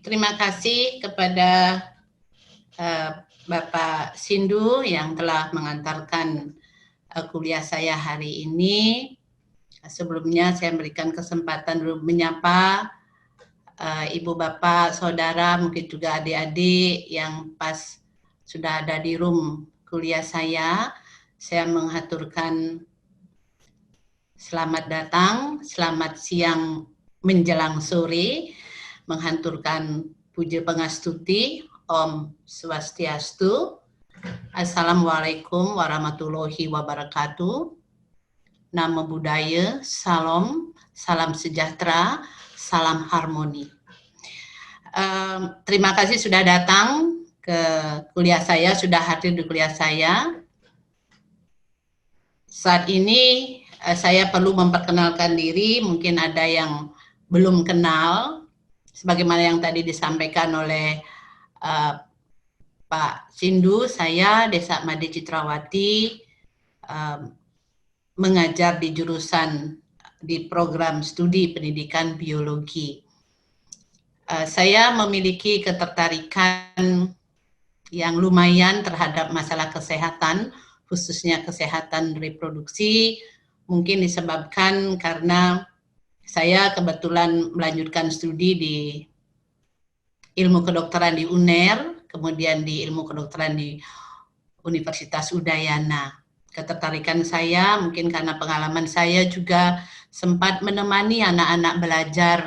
terima kasih kepada Bapak Sindu yang telah mengantarkan kuliah saya hari ini. Sebelumnya saya berikan kesempatan dulu menyapa ibu bapak, saudara, mungkin juga adik-adik yang pas sudah ada di room kuliah saya. Saya mengaturkan selamat datang, selamat siang menjelang sore, menghanturkan puja pangastuti, Om Swastiastu, Assalamualaikum warahmatullahi wabarakatuh. Namo Buddhaya, salam, salam sejahtera, salam harmoni. Terima kasih sudah datang ke kuliah saya, sudah hadir di kuliah saya. Saat ini saya perlu memperkenalkan diri, mungkin ada yang belum kenal, sebagaimana yang tadi disampaikan oleh Pak Sindu, saya Desa Made Citrawati, mengajar di jurusan di program studi pendidikan biologi. Saya memiliki ketertarikan yang lumayan terhadap masalah kesehatan, khususnya kesehatan reproduksi, mungkin disebabkan karena saya kebetulan melanjutkan studi di ilmu kedokteran di UNER, kemudian di ilmu kedokteran di Universitas Udayana. Ketertarikan saya mungkin karena pengalaman saya juga sempat menemani anak-anak belajar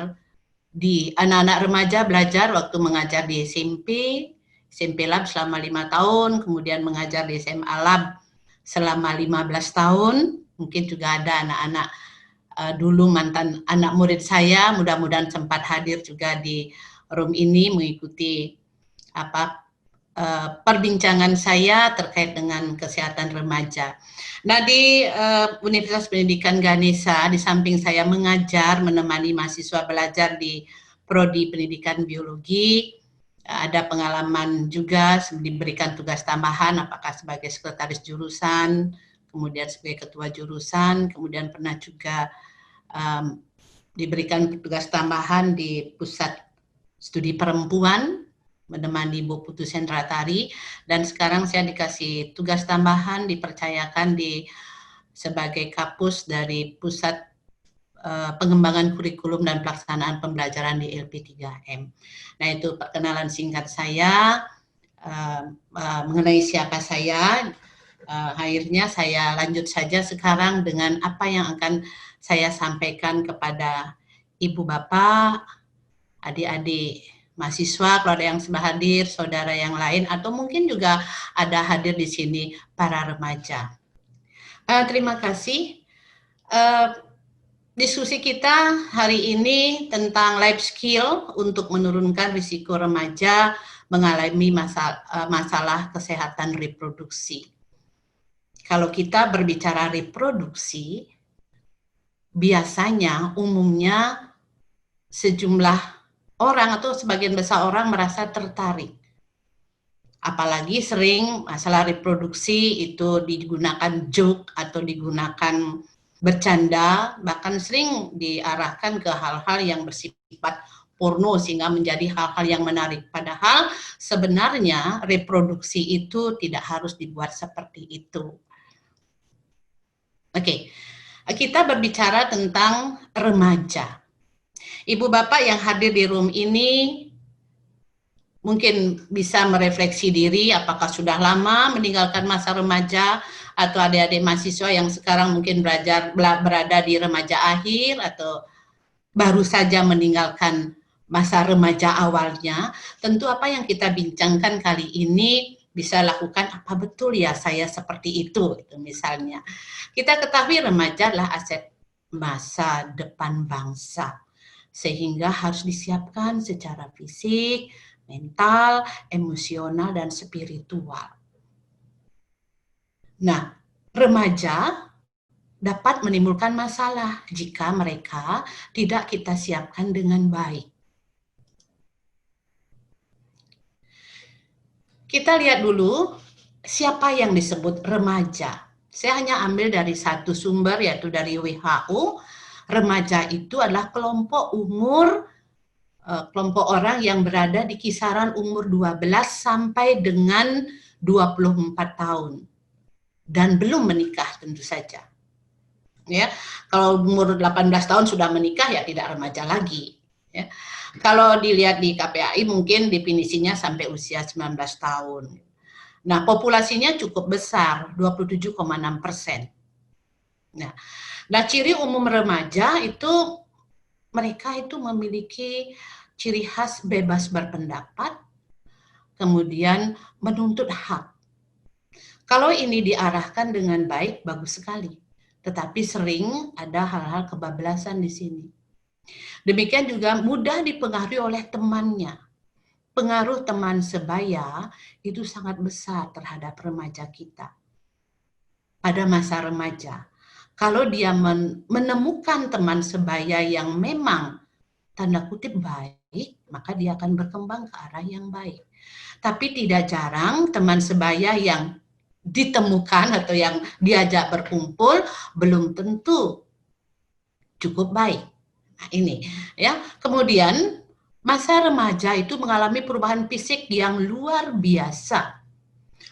anak-anak remaja belajar waktu mengajar di SMP Lab selama 5 tahun, kemudian mengajar di SMA Lab selama 15 tahun. Mungkin juga ada anak-anak dulu mantan anak murid saya, mudah-mudahan sempat hadir juga di room ini mengikuti perbincangan saya terkait dengan kesehatan remaja. Nah, di Universitas Pendidikan Ganesha, di samping saya mengajar, menemani mahasiswa belajar di Prodi Pendidikan Biologi, ada pengalaman juga diberikan tugas tambahan, apakah sebagai sekretaris jurusan, kemudian sebagai ketua jurusan, kemudian pernah juga diberikan tugas tambahan di Pusat Studi Perempuan, menemani Ibu Putu Sendratari, dan sekarang saya dikasih tugas tambahan, dipercayakan sebagai kapus dari Pusat Pengembangan Kurikulum dan Pelaksanaan Pembelajaran di LP3M. Nah, itu perkenalan singkat saya mengenai siapa saya. Akhirnya saya lanjut saja sekarang dengan apa yang akan saya sampaikan kepada Ibu Bapak, adik-adik mahasiswa, kalau ada yang sudah hadir, saudara yang lain, atau mungkin juga ada hadir di sini para remaja. Terima kasih. Diskusi kita hari ini tentang life skill untuk menurunkan risiko remaja mengalami masalah kesehatan reproduksi. Kalau kita berbicara reproduksi, biasanya umumnya sejumlah orang atau sebagian besar orang merasa tertarik. Apalagi sering masalah reproduksi itu digunakan joke atau digunakan bercanda, bahkan sering diarahkan ke hal-hal yang bersifat porno sehingga menjadi hal-hal yang menarik. Padahal sebenarnya reproduksi itu tidak harus dibuat seperti itu. Oke, kita berbicara tentang remaja. Ibu bapak yang hadir di room ini mungkin bisa merefleksi diri apakah sudah lama meninggalkan masa remaja, atau adik-adik mahasiswa yang sekarang mungkin berada di remaja akhir atau baru saja meninggalkan masa remaja awalnya. Tentu apa yang kita bincangkan kali ini bisa lakukan, apa betul ya saya seperti itu misalnya. Kita ketahui remaja adalah aset masa depan bangsa, sehingga harus disiapkan secara fisik, mental, emosional, dan spiritual. Nah, remaja dapat menimbulkan masalah jika mereka tidak kita siapkan dengan baik. Kita lihat dulu siapa yang disebut remaja. Saya hanya ambil dari satu sumber, yaitu dari WHO. Remaja itu adalah kelompok umur kelompok orang yang berada di kisaran umur 12 sampai dengan 24 tahun dan belum menikah tentu saja. Ya, kalau umur 18 tahun sudah menikah ya tidak remaja lagi. Ya. Kalau dilihat di KPAI mungkin definisinya sampai usia 19 tahun. Nah, populasinya cukup besar, 27,6%. Nah, ciri umum remaja itu mereka itu memiliki ciri khas bebas berpendapat, kemudian menuntut hak. Kalau ini diarahkan dengan baik, bagus sekali. Tetapi sering ada hal-hal kebablasan di sini. Demikian juga mudah dipengaruhi oleh temannya. Pengaruh teman sebaya itu sangat besar terhadap remaja kita. Pada masa remaja, kalau dia menemukan teman sebaya yang memang tanda kutip baik, maka dia akan berkembang ke arah yang baik. Tapi tidak jarang teman sebaya yang ditemukan atau yang diajak berkumpul belum tentu cukup baik. Nah, ini ya. Kemudian masa remaja itu mengalami perubahan fisik yang luar biasa.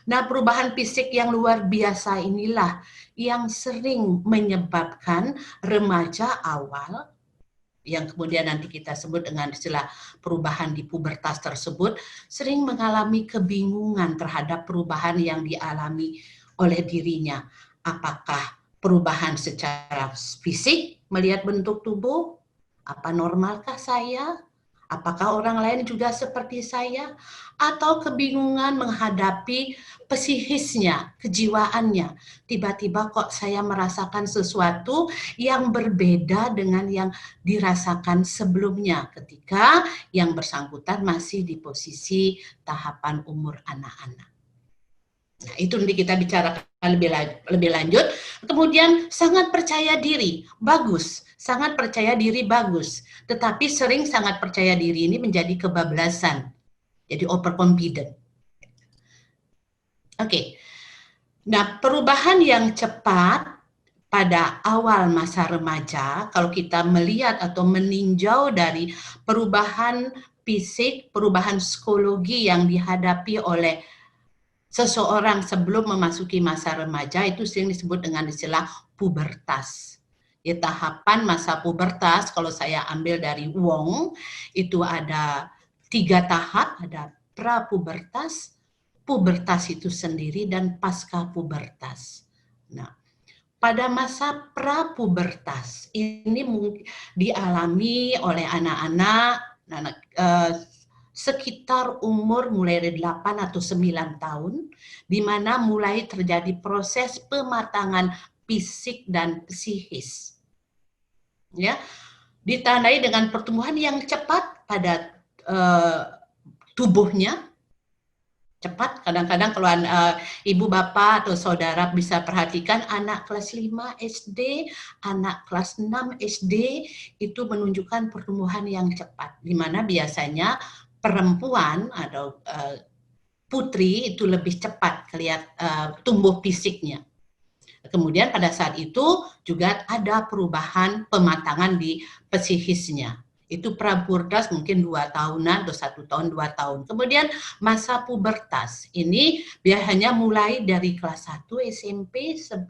Nah, perubahan fisik yang luar biasa inilah yang sering menyebabkan remaja awal yang kemudian nanti kita sebut dengan istilah perubahan di pubertas tersebut, sering mengalami kebingungan terhadap perubahan yang dialami oleh dirinya. Apakah perubahan secara fisik, melihat bentuk tubuh, apa normalkah saya? Apakah orang lain juga seperti saya? Atau kebingungan menghadapi psikisnya, kejiwaannya. Tiba-tiba kok saya merasakan sesuatu yang berbeda dengan yang dirasakan sebelumnya ketika yang bersangkutan masih di posisi tahapan umur anak-anak. Nah, itu nanti kita bicarakan lebih lanjut. Kemudian sangat percaya diri, bagus. Sangat percaya diri, bagus. Tetapi sering sangat percaya diri ini menjadi kebablasan. Jadi overconfident. Oke. Nah, perubahan yang cepat pada awal masa remaja, kalau kita melihat atau meninjau dari perubahan fisik, perubahan psikologi yang dihadapi oleh seseorang sebelum memasuki masa remaja, itu sering disebut dengan istilah pubertas. Ya, tahapan masa pubertas, kalau saya ambil dari Wong, itu ada 3 tahap, ada prapubertas, pubertas itu sendiri, dan pasca pubertas. Nah, pada masa prapubertas ini dialami oleh anak-anak sekitar umur mulai dari 8 atau 9 tahun, di mana mulai terjadi proses pematangan fisik dan psikis. Ya, ditandai dengan pertumbuhan yang cepat pada tubuhnya. Cepat, kadang-kadang kalau ibu bapak atau saudara bisa perhatikan anak kelas 5 SD, anak kelas 6 SD itu menunjukkan pertumbuhan yang cepat, di mana biasanya perempuan atau putri itu lebih cepat tumbuh fisiknya. Kemudian pada saat itu juga ada perubahan pematangan di psikisnya. Itu prapubertas mungkin 2 tahunan atau 1 tahun, 2 tahun. Kemudian masa pubertas ini biasanya mulai dari kelas 1 SMP 12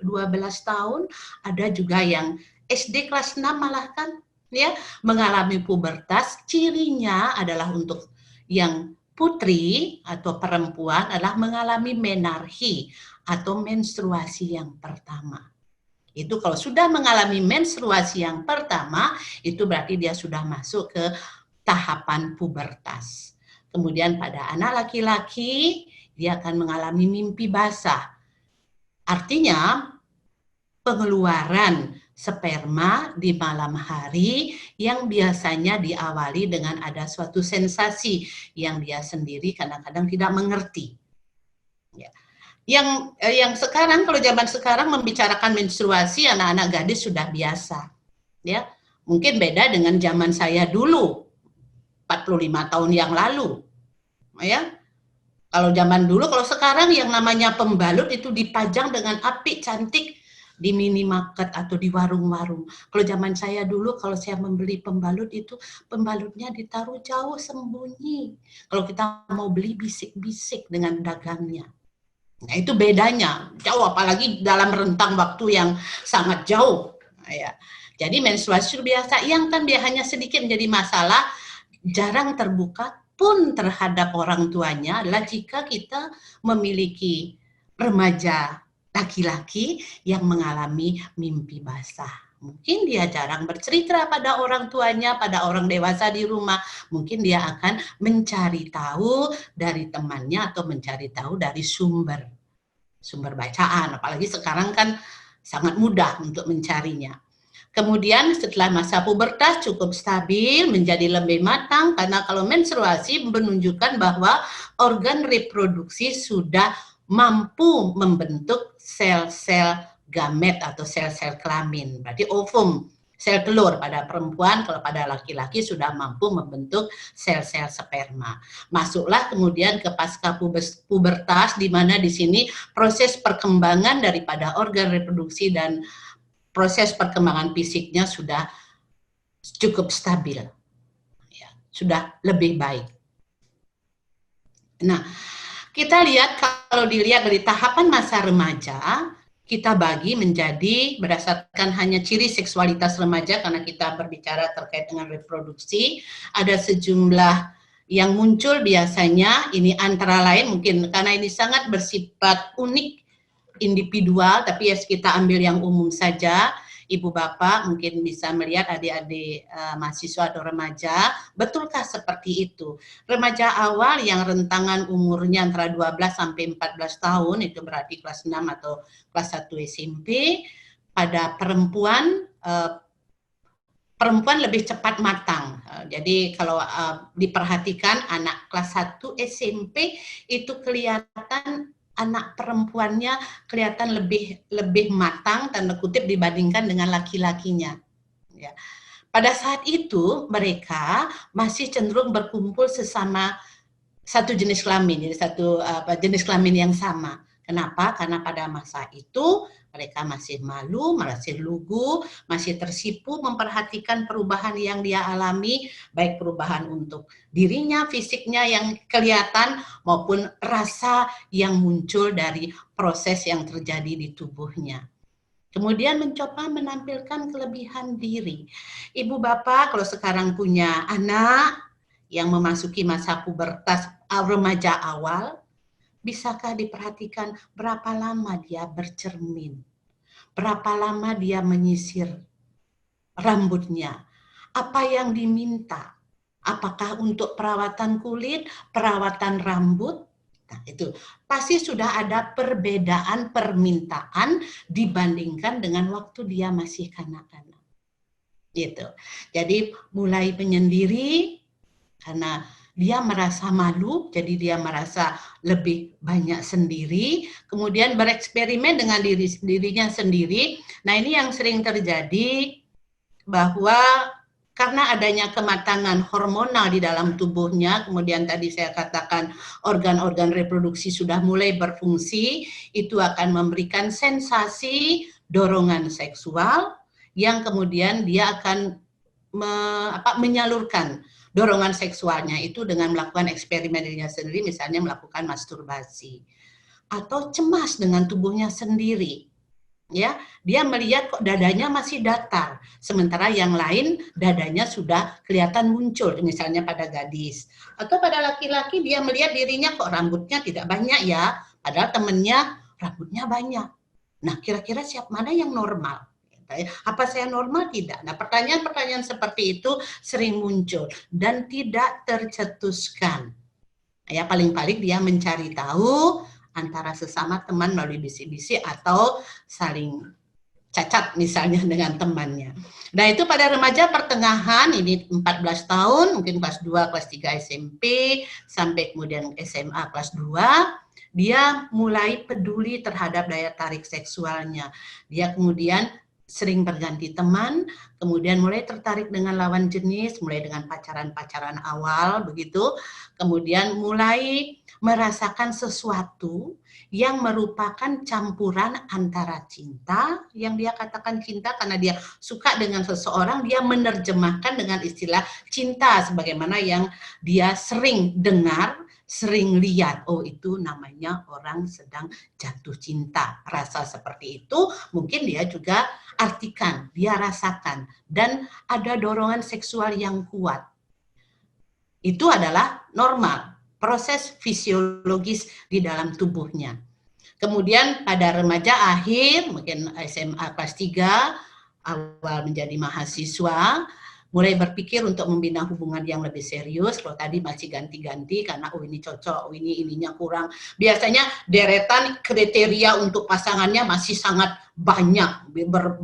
tahun, ada juga yang SD kelas 6 malah kan ya mengalami pubertas. Cirinya adalah untuk yang putri atau perempuan adalah mengalami menarche atau menstruasi yang pertama. Itu kalau sudah mengalami menstruasi yang pertama, itu berarti dia sudah masuk ke tahapan pubertas. Kemudian pada anak laki-laki, dia akan mengalami mimpi basah. Artinya, pengeluaran sperma di malam hari yang biasanya diawali dengan ada suatu sensasi yang dia sendiri kadang-kadang tidak mengerti. Ya. Yang sekarang, kalau zaman sekarang membicarakan menstruasi, anak-anak gadis sudah biasa. Ya, mungkin beda dengan zaman saya dulu, 45 tahun yang lalu. Ya, kalau zaman dulu, kalau sekarang yang namanya pembalut itu dipajang dengan apik, cantik, di minimarket atau di warung-warung. Kalau zaman saya dulu, kalau saya membeli pembalut itu, pembalutnya ditaruh jauh sembunyi. Kalau kita mau beli bisik-bisik dengan dagangnya. Nah, itu bedanya, jauh, apalagi dalam rentang waktu yang sangat jauh. Ya. Jadi menstruasi biasa yang kan dia hanya sedikit menjadi masalah, jarang terbuka pun terhadap orang tuanya adalah jika kita memiliki remaja laki-laki yang mengalami mimpi basah. Mungkin dia jarang bercerita pada orang tuanya, pada orang dewasa di rumah. Mungkin dia akan mencari tahu dari temannya atau mencari tahu dari sumber bacaan. Apalagi sekarang kan sangat mudah untuk mencarinya. Kemudian setelah masa pubertas cukup stabil, menjadi lebih matang, karena kalau menstruasi menunjukkan bahwa organ reproduksi sudah mampu membentuk sel-sel gamet atau sel-sel kelamin. Berarti ovum, sel telur pada perempuan, kalau pada laki-laki sudah mampu membentuk sel-sel sperma. Masuklah kemudian ke pasca pubertas, di mana di sini proses perkembangan daripada organ reproduksi dan proses perkembangan fisiknya sudah cukup stabil, ya, sudah lebih baik. Nah, kita lihat kalau dilihat dari tahapan masa remaja, kita bagi menjadi berdasarkan hanya ciri seksualitas remaja, karena kita berbicara terkait dengan reproduksi, ada sejumlah yang muncul biasanya, ini antara lain mungkin karena ini sangat bersifat unik, individual, tapi ya kita ambil yang umum saja. Ibu bapak mungkin bisa melihat adik-adik mahasiswa atau remaja, betulkah seperti itu? Remaja awal yang rentangan umurnya antara 12 sampai 14 tahun, itu berarti kelas 6 atau kelas 1 SMP, pada perempuan lebih cepat matang. Jadi kalau diperhatikan anak kelas 1 SMP itu kelihatan anak perempuannya kelihatan lebih matang tanda kutip dibandingkan dengan laki-lakinya. Ya. Pada saat itu mereka masih cenderung berkumpul sesama satu jenis kelamin, jadi satu jenis kelamin yang sama. Kenapa? Karena pada masa itu mereka masih malu, masih lugu, masih tersipu memperhatikan perubahan yang dia alami, baik perubahan untuk dirinya, fisiknya yang kelihatan, maupun rasa yang muncul dari proses yang terjadi di tubuhnya. Kemudian mencoba menampilkan kelebihan diri. Ibu bapak kalau sekarang punya anak yang memasuki masa pubertas remaja awal, bisakah diperhatikan berapa lama dia bercermin? Berapa lama dia menyisir rambutnya? Apa yang diminta? Apakah untuk perawatan kulit, perawatan rambut? Nah, itu pasti sudah ada perbedaan permintaan dibandingkan dengan waktu dia masih kanak-kanak. Gitu. Jadi mulai menyendiri karena dia merasa malu, jadi dia merasa lebih banyak sendiri, kemudian bereksperimen dengan dirinya sendiri. Nah, ini yang sering terjadi bahwa karena adanya kematangan hormonal di dalam tubuhnya, kemudian tadi saya katakan organ-organ reproduksi sudah mulai berfungsi, itu akan memberikan sensasi dorongan seksual yang kemudian dia akan menyalurkan dorongan seksualnya itu dengan melakukan eksperimen dirinya sendiri, misalnya melakukan masturbasi atau cemas dengan tubuhnya sendiri. Ya, dia melihat kok dadanya masih datar, sementara yang lain dadanya sudah kelihatan muncul, misalnya pada gadis. Atau pada laki-laki dia melihat dirinya kok rambutnya tidak banyak ya, padahal temennya rambutnya banyak. Nah, kira-kira siapa mana yang normal? Apa saya normal? Tidak. Nah, pertanyaan-pertanyaan seperti itu sering muncul dan tidak tercetuskan. Ya, paling-paling dia mencari tahu antara sesama teman melalui bisik-bisik atau saling cacat misalnya dengan temannya. Nah, itu pada remaja pertengahan, ini 14 tahun, mungkin kelas 2, kelas 3 SMP, sampai kemudian SMA kelas 2, dia mulai peduli terhadap daya tarik seksualnya. Dia kemudian sering berganti teman, kemudian mulai tertarik dengan lawan jenis, mulai dengan pacaran-pacaran awal begitu, kemudian mulai merasakan sesuatu yang merupakan campuran antara cinta, yang dia katakan cinta karena dia suka dengan seseorang, dia menerjemahkan dengan istilah cinta sebagaimana yang dia sering dengar, sering lihat, oh itu namanya orang sedang jatuh cinta. Rasa seperti itu mungkin dia juga artikan, dia rasakan, dan ada dorongan seksual yang kuat. Itu adalah normal, proses fisiologis di dalam tubuhnya. Kemudian pada remaja akhir, mungkin SMA kelas 3, awal menjadi mahasiswa, mulai berpikir untuk membina hubungan yang lebih serius. Kalau tadi masih ganti-ganti karena oh ini cocok, oh ini ininya kurang. Biasanya deretan kriteria untuk pasangannya masih sangat banyak,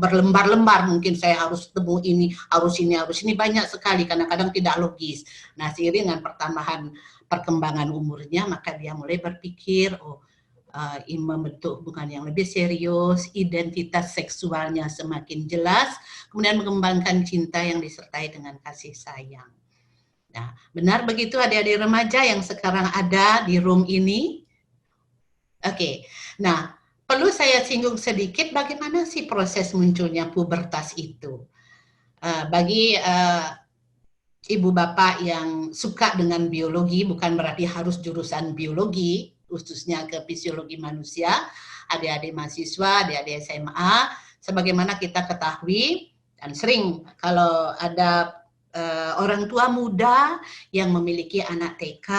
berlembar-lembar. Mungkin saya harus temu ini, harus ini, banyak sekali, kadang-kadang tidak logis. Nah, seiring dengan perkembangan umurnya, maka dia mulai berpikir, oh membentuk hubungan yang lebih serius, identitas seksualnya semakin jelas, kemudian mengembangkan cinta yang disertai dengan kasih sayang. Nah, benar begitu adik-adik remaja yang sekarang ada di room ini? Oke, nah perlu saya singgung sedikit bagaimana sih proses munculnya pubertas itu. Bagi ibu bapak yang suka dengan biologi, bukan berarti harus jurusan biologi, khususnya ke fisiologi manusia, adik-adik mahasiswa, adik-adik SMA, sebagaimana kita ketahui, dan sering kalau ada orang tua muda yang memiliki anak TK,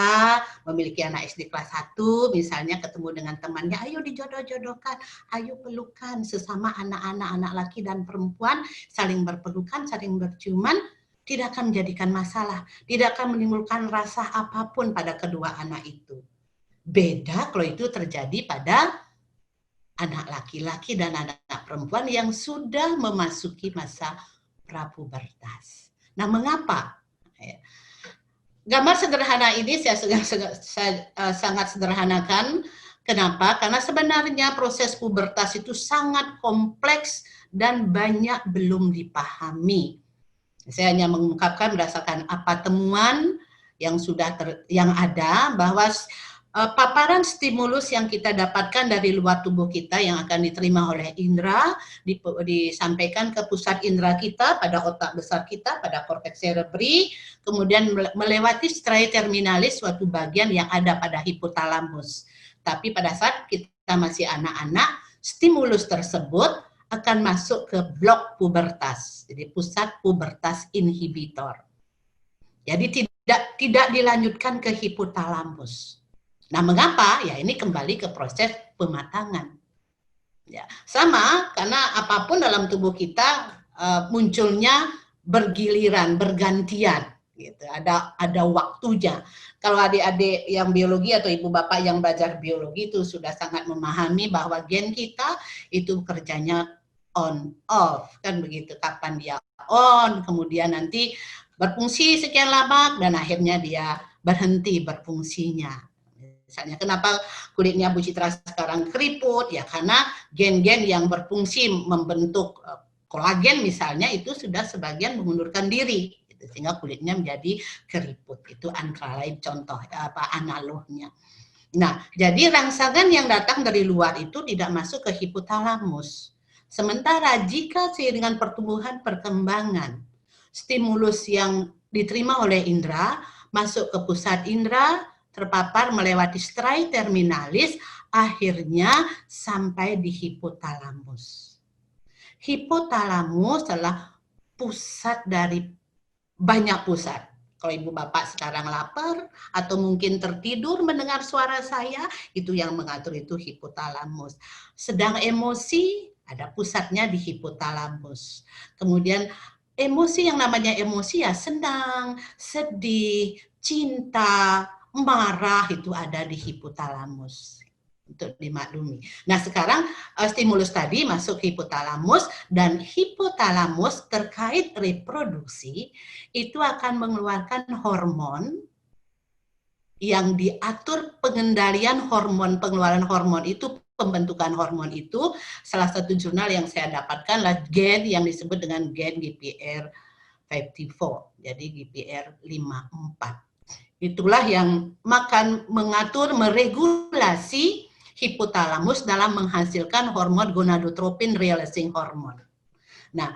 memiliki anak SD kelas 1, misalnya ketemu dengan temannya, ayo dijodoh-jodohkan, ayo pelukan sesama anak-anak laki dan perempuan, saling berpelukan, saling berciuman, tidak akan menjadikan masalah, tidak akan menimbulkan rasa apapun pada kedua anak itu. Beda kalau itu terjadi pada anak laki-laki dan anak perempuan yang sudah memasuki masa prapubertas. Nah, mengapa? Gambar sederhana ini saya sangat sederhanakan. Kenapa? Karena sebenarnya proses pubertas itu sangat kompleks dan banyak belum dipahami. Saya hanya mengungkapkan berdasarkan apa temuan yang yang ada, bahwa paparan stimulus yang kita dapatkan dari luar tubuh kita yang akan diterima oleh indera, disampaikan ke pusat indera kita, pada otak besar kita, pada korteks cerebri, kemudian melewati striatum terminalis, suatu bagian yang ada pada hipotalamus. Tapi pada saat kita masih anak-anak, stimulus tersebut akan masuk ke blok pubertas, jadi pusat pubertas inhibitor. Jadi tidak dilanjutkan ke hipotalamus. Nah, mengapa? Ya ini kembali ke proses pematangan. Ya, sama karena apapun dalam tubuh kita munculnya bergiliran, bergantian. Gitu. Ada waktunya. Kalau adik-adik yang biologi atau ibu bapak yang belajar biologi itu sudah sangat memahami bahwa gen kita itu kerjanya on off, kan begitu. Kapan dia on, kemudian nanti berfungsi sekian lama dan akhirnya dia berhenti berfungsinya. Misalnya kenapa kulitnya Bu Citra sekarang keriput, ya karena gen-gen yang berfungsi membentuk kolagen misalnya itu sudah sebagian mengundurkan diri, gitu, sehingga kulitnya menjadi keriput. Itu antara lain contoh analognya. Nah, jadi rangsangan yang datang dari luar itu tidak masuk ke hipotalamus. Sementara jika seiring pertumbuhan perkembangan, stimulus yang diterima oleh indera masuk ke pusat indera, terpapar melewati striatum terminalis, akhirnya sampai di hipotalamus. Hipotalamus adalah pusat dari banyak pusat. Kalau ibu bapak sekarang lapar atau mungkin tertidur mendengar suara saya, itu yang mengatur itu hipotalamus. Sedang emosi, ada pusatnya di hipotalamus. Kemudian emosi, yang namanya emosi ya senang, sedih, cinta, marah, itu ada di hipotalamus, untuk dimaklumi. Nah, sekarang stimulus tadi masuk hipotalamus, dan hipotalamus terkait reproduksi itu akan mengeluarkan hormon yang diatur pengendalian hormon, pengeluaran hormon itu pembentukan hormon itu, salah satu jurnal yang saya dapatkan adalah gen yang disebut dengan gen GPR 54, jadi GPR 54. Itulah yang mengatur, meregulasi hipotalamus dalam menghasilkan hormon gonadotropin releasing hormone. Nah,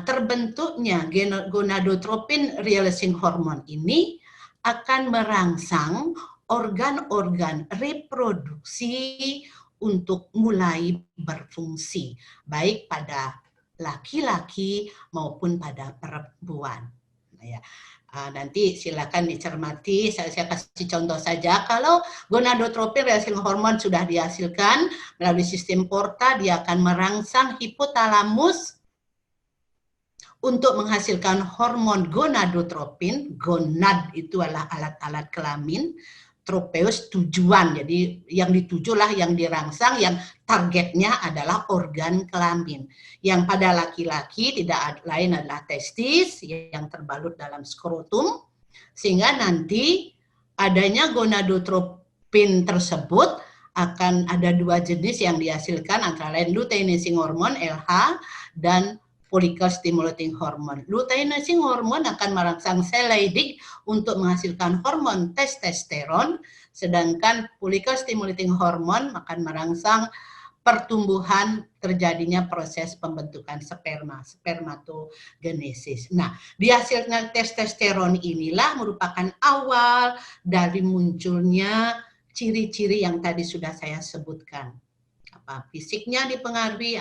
terbentuknya gonadotropin releasing hormone ini akan merangsang organ-organ reproduksi untuk mulai berfungsi, baik pada laki-laki maupun pada perempuan. Ya. Nanti silakan dicermati, saya kasih contoh saja. Kalau gonadotropin releasing hormone sudah dihasilkan melalui sistem porta, dia akan merangsang hipotalamus untuk menghasilkan hormon gonadotropin. Gonad itu adalah alat-alat kelamin, tropeus tujuan, jadi yang ditujulah, yang dirangsang, yang targetnya adalah organ kelamin. Yang pada laki-laki tidak lain adalah testis yang terbalut dalam skrotum, sehingga nanti adanya gonadotropin tersebut akan ada dua jenis yang dihasilkan, antara lain luteinizing hormone LH dan follicle stimulating hormone. Luteinizing hormone akan merangsang sel Leydig untuk menghasilkan hormon testosteron, sedangkan follicle stimulating hormone akan merangsang pertumbuhan, terjadinya proses pembentukan sperma, spermatogenesis. Nah, dihasilkan testosteron inilah merupakan awal dari munculnya ciri-ciri yang tadi sudah saya sebutkan. Fisiknya dipengaruhi,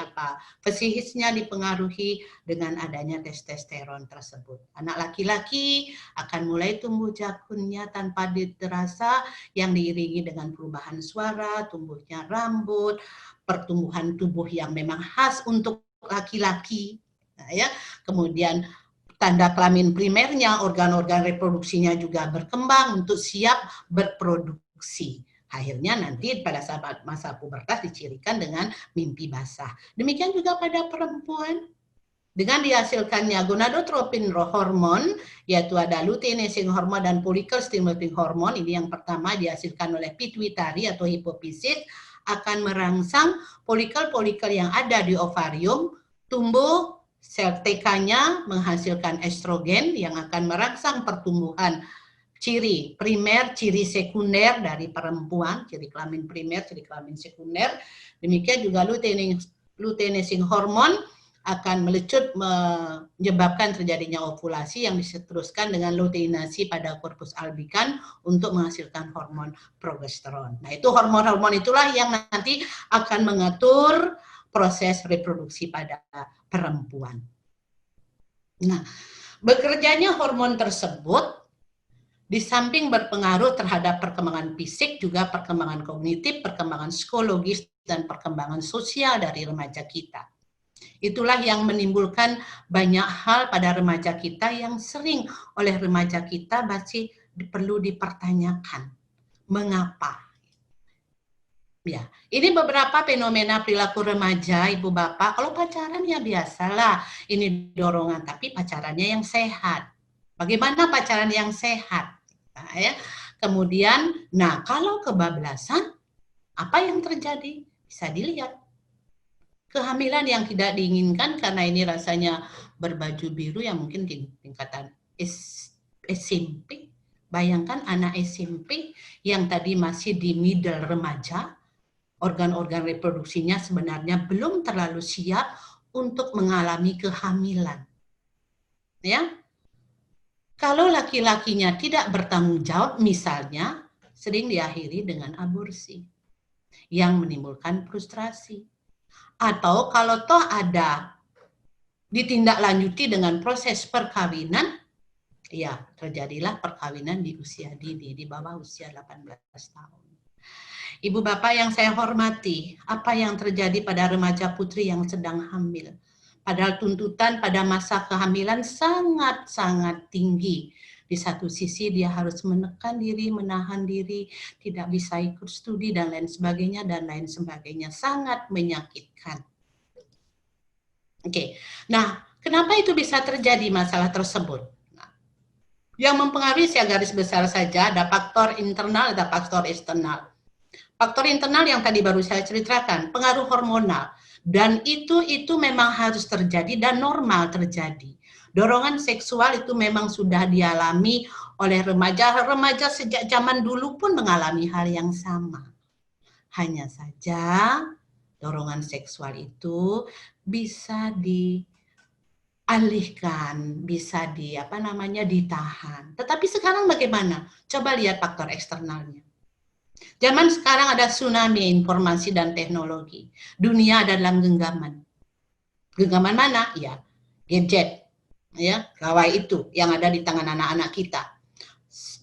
psikisnya dipengaruhi dengan adanya testosteron tersebut. Anak laki-laki akan mulai tumbuh jakunnya tanpa terasa, yang diiringi dengan perubahan suara, tumbuhnya rambut, pertumbuhan tubuh yang memang khas untuk laki-laki. Nah, ya. Kemudian tanda kelamin primernya, organ-organ reproduksinya juga berkembang untuk siap berproduksi. Akhirnya nanti pada saat masa pubertas dicirikan dengan mimpi basah. Demikian juga pada perempuan. Dengan dihasilkannya gonadotropin hormon, yaitu ada luteinizing hormone dan follicle stimulating hormone, ini yang pertama dihasilkan oleh pituitari atau hipofisis, akan merangsang folikel-folikel yang ada di ovarium tumbuh, sel TK-nya menghasilkan estrogen yang akan merangsang pertumbuhan ciri primer, ciri sekunder dari perempuan, ciri kelamin primer, ciri kelamin sekunder. Demikian juga luteinizing hormone akan melecut menyebabkan terjadinya ovulasi yang diteruskan dengan luteinasi pada korpus albikan untuk menghasilkan hormon progesteron. Nah, itu hormon-hormon itulah yang nanti akan mengatur proses reproduksi pada perempuan. Nah, bekerjanya hormon tersebut di samping berpengaruh terhadap perkembangan fisik, juga perkembangan kognitif, perkembangan psikologis, dan perkembangan sosial dari remaja kita. Itulah yang menimbulkan banyak hal pada remaja kita yang sering oleh remaja kita masih perlu dipertanyakan. Mengapa? Ya, ini beberapa fenomena perilaku remaja, Ibu Bapak. Kalau pacaran ya biasalah, ini dorongan, tapi pacarannya yang sehat. Bagaimana pacaran yang sehat? Nah, ya. Kemudian, kalau kebablasan, apa yang terjadi? Bisa dilihat. Kehamilan yang tidak diinginkan karena ini rasanya berbaju biru yang mungkin di tingkatan SMP. Bayangkan anak SMP yang tadi masih di middle remaja, organ-organ reproduksinya sebenarnya belum terlalu siap untuk mengalami kehamilan. Ya. Kalau laki-lakinya tidak bertanggung jawab, misalnya sering diakhiri dengan aborsi yang menimbulkan frustrasi. Atau kalau toh ada ditindaklanjuti dengan proses perkawinan, ya terjadilah perkawinan di usia dini, di bawah usia 18 tahun. Ibu Bapak yang saya hormati, apa yang terjadi pada remaja putri yang sedang hamil? Padahal tuntutan pada masa kehamilan sangat-sangat tinggi. Di satu sisi dia harus menekan diri, menahan diri, tidak bisa ikut studi dan lain sebagainya, sangat menyakitkan. Oke, nah kenapa itu bisa terjadi masalah tersebut? Yang mempengaruhi saya garis besar saja, ada faktor internal, ada faktor eksternal. Faktor internal yang tadi baru saya ceritakan, pengaruh hormonal. Dan itu memang harus terjadi dan normal terjadi. Dorongan seksual itu memang sudah dialami oleh remaja. Remaja sejak zaman dulu pun mengalami hal yang sama. Hanya saja dorongan seksual itu bisa dialihkan, bisa ditahan. Tetapi sekarang bagaimana? Coba lihat faktor eksternalnya. Zaman sekarang ada tsunami informasi dan teknologi. Dunia ada dalam genggaman. Genggaman mana? Ya, gadget. Ya, gawai itu yang ada di tangan anak-anak kita.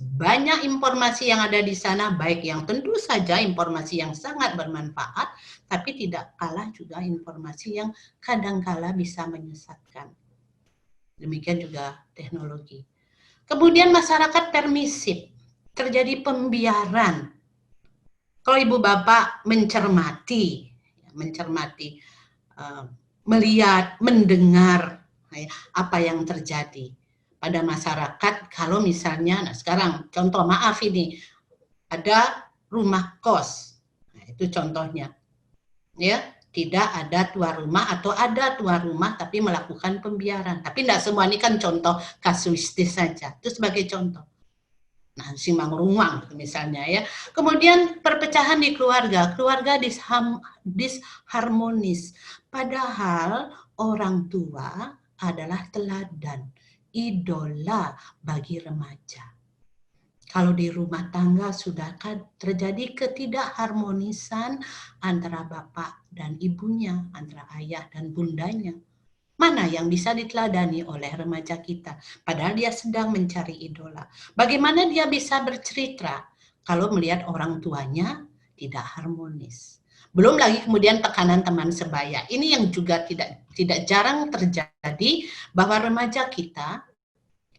Banyak informasi yang ada di sana, baik yang tentu saja informasi yang sangat bermanfaat, tapi tidak kalah juga informasi yang kadangkala bisa menyesatkan. Demikian juga teknologi. Kemudian masyarakat permisif, terjadi pembiaran. Kalau ibu bapak mencermati, melihat, mendengar apa yang terjadi pada masyarakat, kalau misalnya, nah sekarang contoh maaf ini, ada rumah kos, nah, itu contohnya, ya tidak ada tuan rumah atau ada tuan rumah tapi melakukan pembiaran, tapi tidak semua ini kan contoh kasuistis saja, itu sebagai contoh. Nah, simbang ruang misalnya ya. Kemudian perpecahan di keluarga disharmonis. Padahal orang tua adalah teladan, idola bagi remaja. Kalau di rumah tangga sudah terjadi ketidakharmonisan antara bapak dan ibunya, antara ayah dan bundanya. Mana yang bisa diteladani oleh remaja kita? Padahal dia sedang mencari idola. Bagaimana dia bisa bercerita kalau melihat orang tuanya tidak harmonis? Belum lagi kemudian tekanan teman sebaya. Ini yang juga tidak jarang terjadi, bahwa remaja kita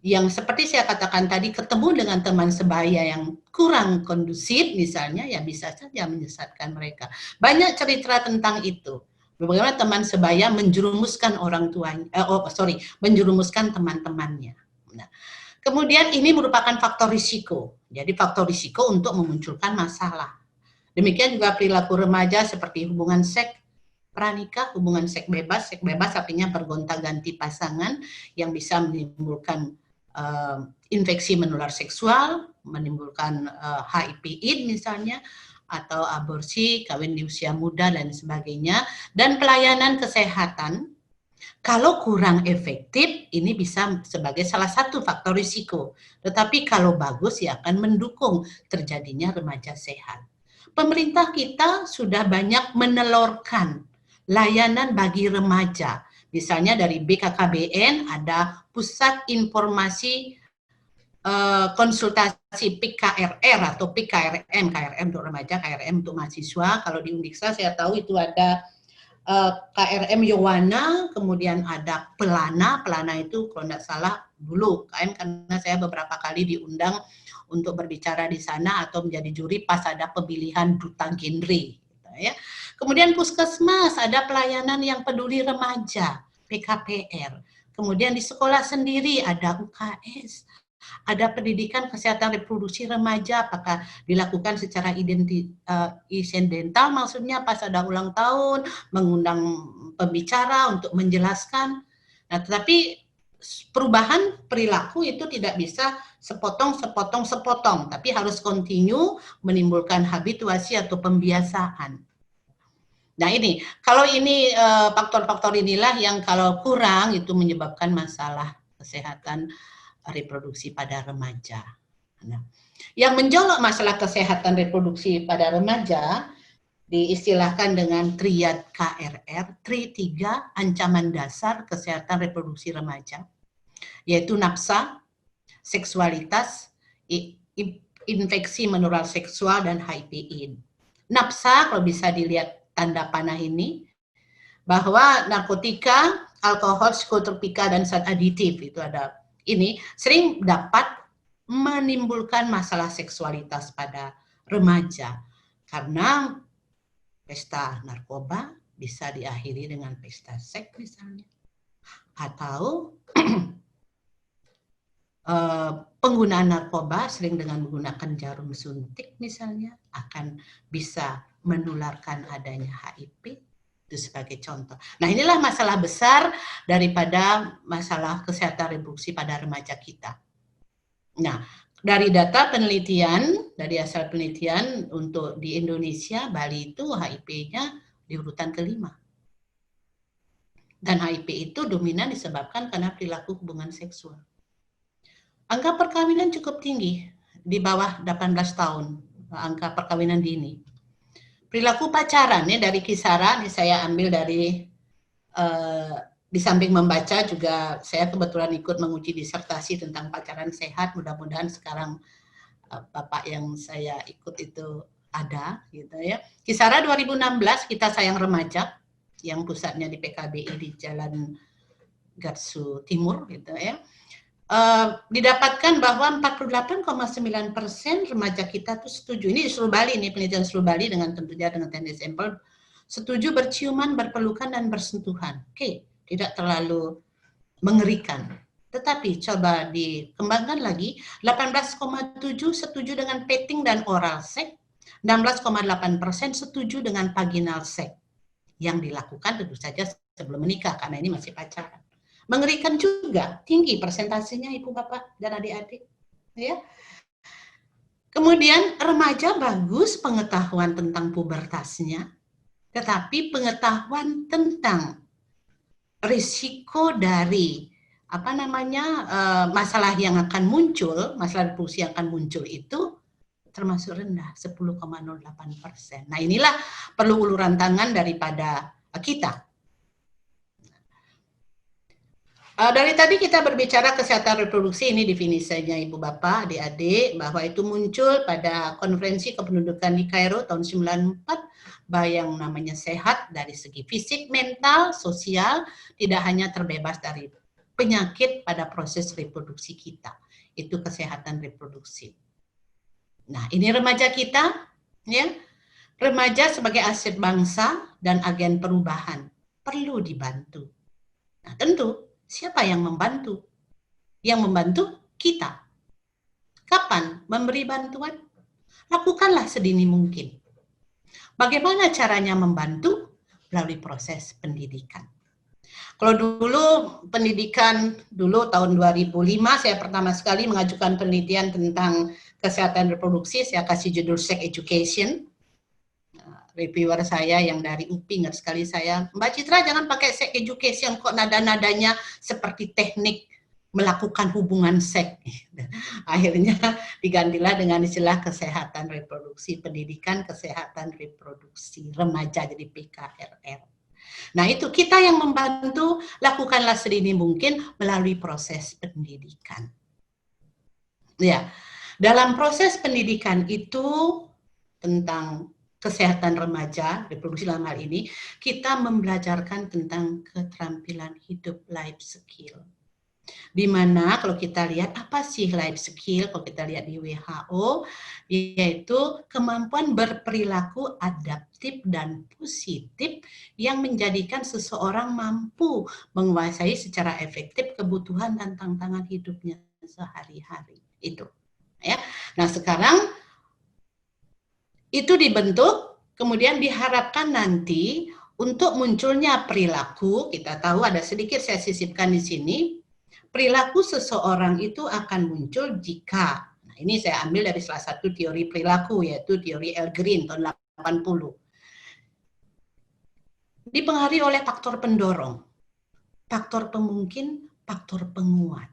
yang seperti saya katakan tadi, ketemu dengan teman sebaya yang kurang kondusif misalnya, ya bisa saja menyesatkan mereka. Banyak cerita tentang itu. Bagaimana teman sebaya menjerumuskan orang tuanya, menjerumuskan teman-temannya. Nah, kemudian ini merupakan faktor risiko. Jadi faktor risiko untuk memunculkan masalah. Demikian juga perilaku remaja seperti hubungan seks pranikah, hubungan seks bebas. Seks bebas artinya bergonta-ganti pasangan yang bisa menimbulkan infeksi menular seksual, menimbulkan HIV/AIDS misalnya, atau aborsi, kawin di usia muda, dan sebagainya. Dan pelayanan kesehatan, kalau kurang efektif, ini bisa sebagai salah satu faktor risiko. Tetapi kalau bagus, ya akan mendukung terjadinya remaja sehat. Pemerintah kita sudah banyak menelurkan layanan bagi remaja. Misalnya dari BKKBN ada Pusat Informasi Konsultasi PIK-KRR atau PIK-KRM, KRM untuk remaja, KRM untuk mahasiswa. Kalau di Undiksa saya tahu itu ada KRM Yowana, kemudian ada Pelana itu kalau tidak salah dulu KM, karena saya beberapa kali diundang untuk berbicara di sana atau menjadi juri pas ada pemilihan duta genre. Ya. Kemudian Puskesmas, ada pelayanan yang peduli remaja, PKPR. Kemudian di sekolah sendiri ada UKS, ada pendidikan kesehatan reproduksi remaja, apakah dilakukan secara insidental, maksudnya pas ada ulang tahun, mengundang pembicara untuk menjelaskan. Nah, tetapi perubahan perilaku itu tidak bisa sepotong, tapi harus continue menimbulkan habituasi atau pembiasaan. Nah ini, kalau ini faktor-faktor inilah yang kalau kurang itu menyebabkan masalah kesehatan reproduksi pada remaja. Nah, yang menjolok masalah kesehatan reproduksi pada remaja diistilahkan dengan triad KRR, tri 3 ancaman dasar kesehatan reproduksi remaja, yaitu nafsa, seksualitas, infeksi menular seksual, dan HIV/AIDS. Nafsa, kalau bisa dilihat tanda panah ini, bahwa narkotika, alkohol, psikotropika, dan zat aditif itu ada. Ini sering dapat menimbulkan masalah seksualitas pada remaja karena pesta narkoba bisa diakhiri dengan pesta seks misalnya, atau penggunaan narkoba sering dengan menggunakan jarum suntik misalnya akan bisa menularkan adanya HIV, itu sebagai contoh. Nah, inilah masalah besar daripada masalah kesehatan reproduksi pada remaja kita. Nah, dari data penelitian, dari asal penelitian untuk di Indonesia, Bali itu HIV-nya di urutan kelima. Dan HIV itu dominan disebabkan karena perilaku hubungan seksual. Angka perkawinan cukup tinggi, di bawah 18 tahun, angka perkawinan dini. Perilaku pacaran, ya, dari kisaran, saya ambil dari, di samping membaca juga, saya kebetulan ikut menguji disertasi tentang pacaran sehat, mudah-mudahan sekarang Bapak yang saya ikut itu ada, gitu ya. Kisaran 2016, Kita Sayang Remaja, yang pusatnya di PKBI di Jalan Gatsu Timur, gitu ya. Didapatkan bahwa 48,9% remaja kita tuh setuju. Ini di seluruh Bali, ini penelitian seluruh Bali dengan tentunya dengan teknik sampel, setuju berciuman, berpelukan, dan bersentuhan. Oke, tidak terlalu mengerikan. Tetapi coba dikembangkan lagi, 18,7 setuju dengan petting dan oral sex, 16,8% setuju dengan vaginal sex yang dilakukan tentu saja sebelum menikah, karena ini masih pacaran. Mengerikan juga, tinggi persentasenya Ibu Bapak dan adik-adik, ya. Kemudian remaja bagus pengetahuan tentang pubertasnya, tetapi pengetahuan tentang risiko dari masalah yang akan muncul, masalah reproduksi yang akan muncul itu termasuk rendah, 10,08%. Nah, inilah perlu uluran tangan daripada kita. Dari tadi kita berbicara kesehatan reproduksi, ini definisinya Ibu Bapak, adik-adik, bahwa itu muncul pada konferensi kependudukan di Kairo tahun 94, bahwa yang namanya sehat dari segi fisik, mental, sosial, tidak hanya terbebas dari penyakit pada proses reproduksi kita. Itu kesehatan reproduksi. Nah, ini remaja kita, ya. Remaja sebagai aset bangsa dan agen perubahan perlu dibantu. Nah, tentu siapa yang membantu? Yang membantu kita. Kapan memberi bantuan? Lakukanlah sedini mungkin. Bagaimana caranya membantu? Melalui proses pendidikan. Kalau dulu pendidikan, dulu tahun 2005 saya pertama sekali mengajukan penelitian tentang kesehatan reproduksi, saya kasih judul Sex Education. Reviewer saya yang dari UPI ingat sekali saya, Mbak Citra jangan pakai sex education, kok nada-nadanya seperti teknik melakukan hubungan seks. Akhirnya digantilah dengan istilah kesehatan reproduksi, pendidikan kesehatan reproduksi remaja, jadi PKRR. Nah, itu kita yang membantu, lakukanlah sedini mungkin melalui proses pendidikan. Ya, dalam proses pendidikan itu tentang kesehatan remaja, reproduksi dalam hal ini, kita membelajarkan tentang keterampilan hidup, life skill. Di mana kalau kita lihat apa sih life skill, kalau kita lihat di WHO, yaitu kemampuan berperilaku adaptif dan positif yang menjadikan seseorang mampu menguasai secara efektif kebutuhan dan tantangan hidupnya sehari-hari. Itu. Ya. Nah, sekarang itu dibentuk, kemudian diharapkan nanti untuk munculnya perilaku, kita tahu ada sedikit saya sisipkan di sini, perilaku seseorang itu akan muncul jika, nah ini saya ambil dari salah satu teori perilaku, yaitu teori Al Green tahun 80. Dipengaruhi oleh faktor pendorong, faktor pemungkin, faktor penguat.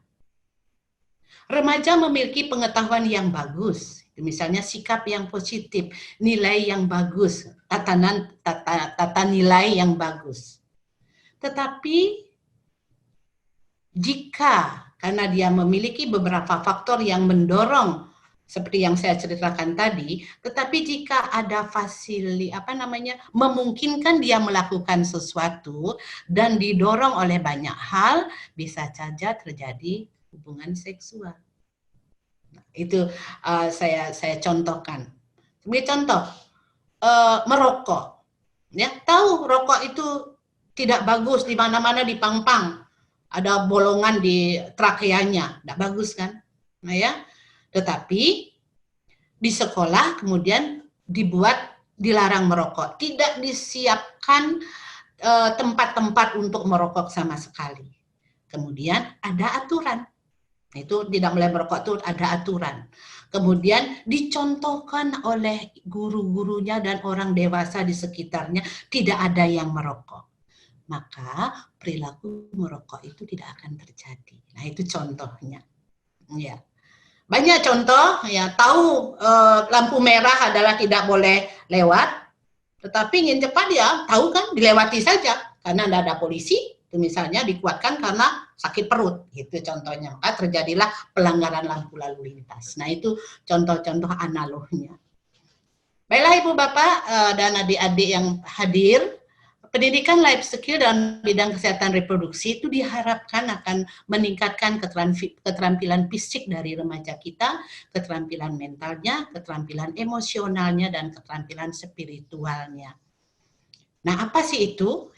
Remaja memiliki pengetahuan yang bagus, misalnya sikap yang positif, nilai yang bagus, tata nilai yang bagus. Tetapi jika karena dia memiliki beberapa faktor yang mendorong seperti yang saya ceritakan tadi, tetapi jika ada memungkinkan dia melakukan sesuatu dan didorong oleh banyak hal, bisa saja terjadi hubungan seksual. Nah, itu saya contohkan. Sebagai contoh, merokok. Ya, tahu rokok itu tidak bagus, di mana-mana dipang-pang. Ada bolongan di trakeanya, tidak bagus kan? Nah ya, tetapi di sekolah kemudian dilarang merokok, tidak disiapkan tempat-tempat untuk merokok sama sekali. Kemudian ada aturan, itu tidak boleh merokok itu ada aturan. Kemudian dicontohkan oleh guru-gurunya dan orang dewasa di sekitarnya, tidak ada yang merokok. Maka perilaku merokok itu tidak akan terjadi. Nah itu contohnya. Ya. Banyak contoh, ya tahu lampu merah adalah tidak boleh lewat, tetapi ingin cepat ya tahu kan dilewati saja karena tidak ada polisi, itu misalnya dikuatkan karena sakit perut, gitu contohnya. Maka terjadilah pelanggaran lampu lalu lintas. Nah itu contoh-contoh analognya. Baiklah Ibu Bapak dan adik-adik yang hadir, pendidikan life skill dalam bidang kesehatan reproduksi itu diharapkan akan meningkatkan keterampilan fisik dari remaja kita, keterampilan mentalnya, keterampilan emosionalnya, dan keterampilan spiritualnya. Nah, apa sih itu?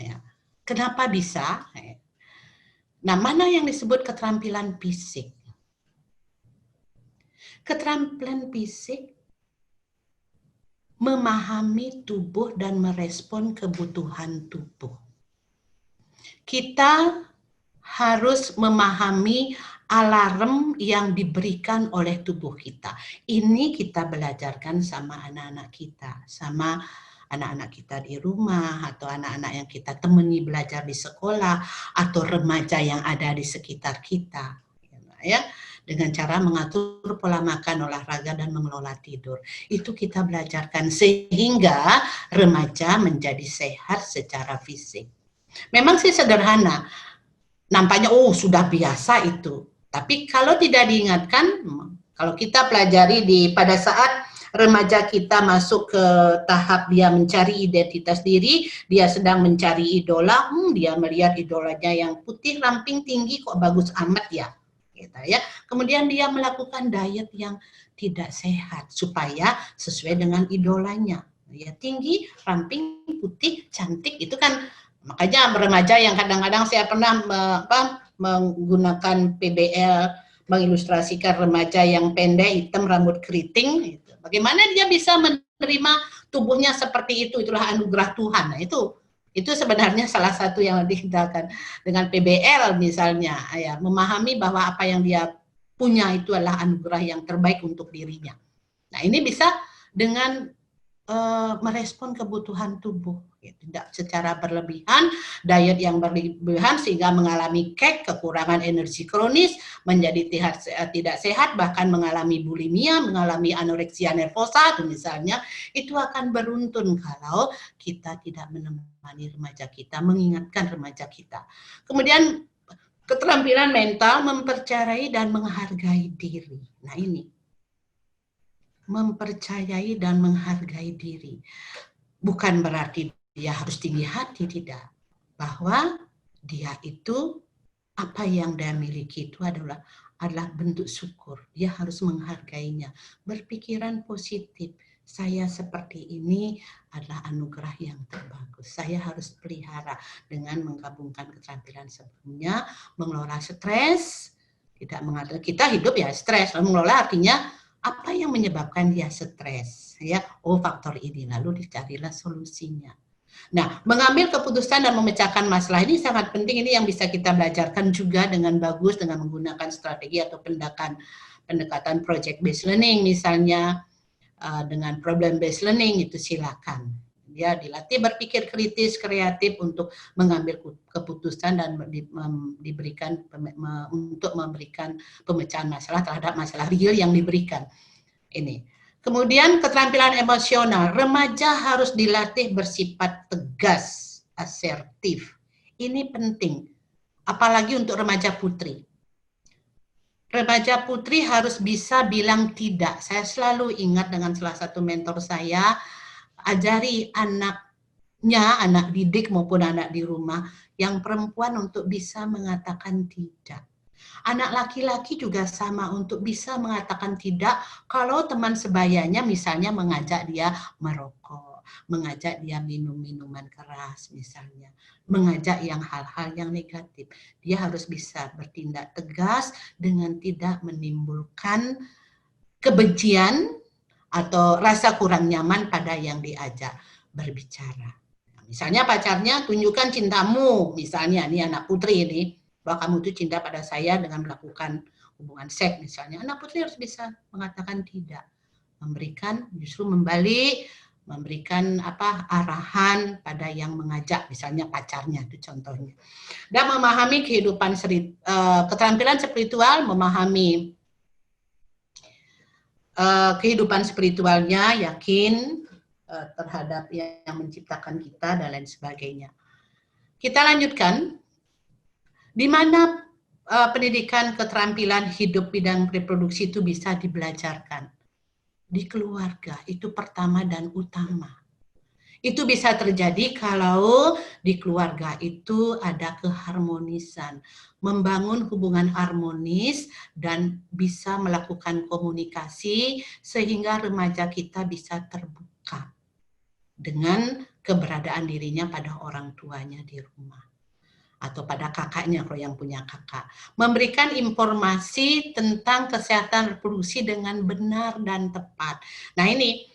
Kenapa bisa? Nah, mana yang disebut keterampilan fisik? Keterampilan fisik memahami tubuh dan merespon kebutuhan tubuh. Kita harus memahami alarm yang diberikan oleh tubuh kita. Ini kita belajarkan sama anak-anak kita, sama anak-anak kita di rumah, atau anak-anak yang kita temani belajar di sekolah, atau remaja yang ada di sekitar kita. Ya, dengan cara mengatur pola makan, olahraga, dan mengelola tidur. Itu kita belajarkan sehingga remaja menjadi sehat secara fisik. Memang sih sederhana, nampaknya sudah biasa itu. Tapi kalau tidak diingatkan, kalau kita pelajari pada saat remaja kita masuk ke tahap dia mencari identitas diri, dia sedang mencari idola, dia melihat idolanya yang putih, ramping, tinggi, kok bagus amat ya. Gitu ya. Kemudian dia melakukan diet yang tidak sehat supaya sesuai dengan idolanya. Ya, tinggi, ramping, putih, cantik, itu kan makanya remaja yang kadang-kadang saya pernah menggunakan PBL mengilustrasikan remaja yang pendek, hitam, rambut keriting. Gitu. Bagaimana dia bisa menerima tubuhnya seperti itu? Itulah anugerah Tuhan. Nah, itu sebenarnya salah satu yang dihindarkan dengan PBL misalnya, ya, memahami bahwa apa yang dia punya itu adalah anugerah yang terbaik untuk dirinya. Nah, ini bisa dengan merespon kebutuhan tubuh, ya, tidak secara berlebihan, diet yang berlebihan sehingga mengalami kekurangan energi kronis, menjadi tidak sehat, bahkan mengalami bulimia, mengalami anoreksia nervosa, misalnya, itu akan beruntun kalau kita tidak menemani remaja kita, mengingatkan remaja kita. Kemudian keterampilan mental, mempercayai dan menghargai diri. Nah ini, mempercayai dan menghargai diri. Bukan berarti dia harus tinggi hati, tidak. Bahwa dia itu, apa yang dia miliki itu adalah bentuk syukur. Dia harus menghargainya. Berpikiran positif. Saya seperti ini adalah anugerah yang terbagus. Saya harus pelihara dengan menggabungkan keterampilan sebelumnya, mengelola stres. Tidak mengatakan kita hidup ya stres. Mengelola artinya apa yang menyebabkan dia stres, ya? Faktor ini, lalu dicarilah solusinya. Nah, mengambil keputusan dan memecahkan masalah ini sangat penting. Ini yang bisa kita belajarkan juga dengan bagus dengan menggunakan strategi atau pendekatan project based learning, misalnya dengan problem based learning, itu silakan. Dia dilatih berpikir kritis, kreatif untuk mengambil keputusan dan diberikan untuk memberikan pemecahan masalah terhadap masalah real yang diberikan. Ini. Kemudian keterampilan emosional, remaja harus dilatih bersifat tegas, asertif. Ini penting, apalagi untuk remaja putri. Remaja putri harus bisa bilang tidak. Saya selalu ingat dengan salah satu mentor saya, ajari anaknya, anak didik maupun anak di rumah, yang perempuan untuk bisa mengatakan tidak. Anak laki-laki juga sama, untuk bisa mengatakan tidak kalau teman sebayanya misalnya mengajak dia merokok. mengajak dia minum minuman keras misalnya, mengajak yang hal-hal yang negatif. Dia harus bisa bertindak tegas dengan tidak menimbulkan kebencian atau rasa kurang nyaman pada yang diajak berbicara. Misalnya pacarnya tunjukkan cintamu, misalnya ini anak putri ini, bahwa kamu itu cinta pada saya dengan melakukan hubungan seks misalnya. Anak putri harus bisa mengatakan tidak, memberikan justru memberikan arahan pada yang mengajak, misalnya pacarnya itu contohnya. Dan memahami keterampilan spiritual, memahami kehidupan spiritualnya, yakin terhadap yang menciptakan kita dan lain sebagainya. Kita lanjutkan, di mana pendidikan keterampilan hidup bidang reproduksi itu bisa dibelajarkan. Di keluarga, itu pertama dan utama. Itu bisa terjadi kalau di keluarga itu ada keharmonisan, membangun hubungan harmonis dan bisa melakukan komunikasi sehingga remaja kita bisa terbuka dengan keberadaan dirinya pada orang tuanya di rumah atau pada kakaknya kalau yang punya kakak. Memberikan informasi tentang kesehatan reproduksi dengan benar dan tepat. Nah ini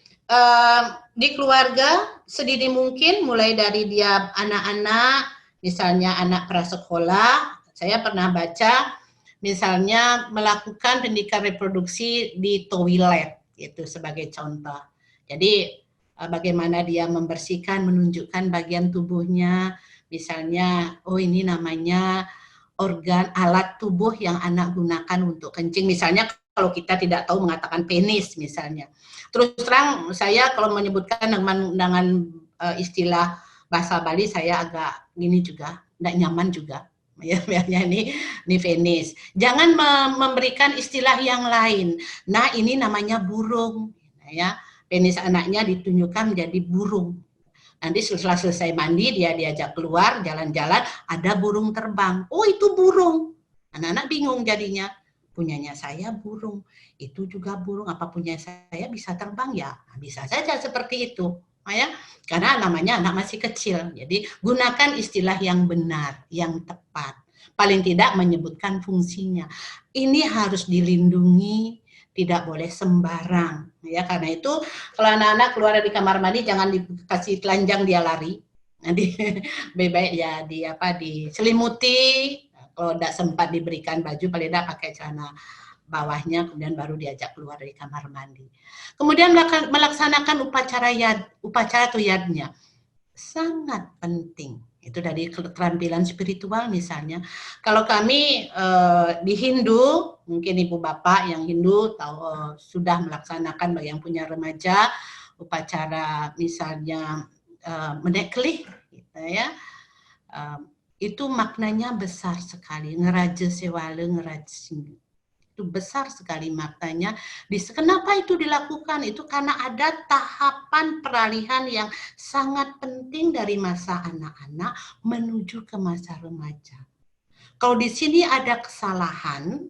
di keluarga sedini mungkin, mulai dari dia anak-anak, misalnya anak prasekolah, saya pernah baca misalnya melakukan pendidikan reproduksi di toilet, itu sebagai contoh. Jadi bagaimana dia membersihkan, menunjukkan bagian tubuhnya, misalnya, oh ini namanya organ alat tubuh yang anak gunakan untuk kencing. Misalnya kalau kita tidak tahu mengatakan penis misalnya. Terus terang saya kalau menyebutkan dengan istilah bahasa Bali saya agak gini juga, tidak nyaman juga. Ya, ini penis. Jangan memberikan istilah yang lain. Nah, ini namanya burung. Ya, penis anaknya ditunjukkan menjadi burung. Nanti setelah selesai mandi, dia diajak keluar, jalan-jalan, ada burung terbang. Oh, itu burung. Anak-anak bingung jadinya. Punyanya saya burung, itu juga burung. Apa punya saya bisa terbang? Ya, bisa saja seperti itu. Ya, karena namanya anak masih kecil. Jadi, gunakan istilah yang benar, yang tepat. Paling tidak menyebutkan fungsinya. Ini harus dilindungi, tidak boleh sembarang, ya, karena itu kalau anak-anak keluar dari kamar mandi jangan dikasih telanjang dia lari, nanti baik-baik ya diselimuti, kalau tidak sempat diberikan baju paling tidak pakai celana bawahnya, kemudian baru diajak keluar dari kamar mandi. Kemudian melaksanakan upacara atau yadnya sangat penting. Itu dari keterampilan spiritual misalnya. Kalau kami di Hindu, mungkin ibu bapak yang Hindu tahu sudah melaksanakan bagi yang punya remaja upacara misalnya meneklih, gitu ya. Itu maknanya besar sekali. Ngeraja sewale ngeraja itu besar sekali maknanya. Kenapa itu dilakukan? Itu karena ada tahapan peralihan yang sangat penting dari masa anak-anak menuju ke masa remaja. Kalau di sini ada kesalahan,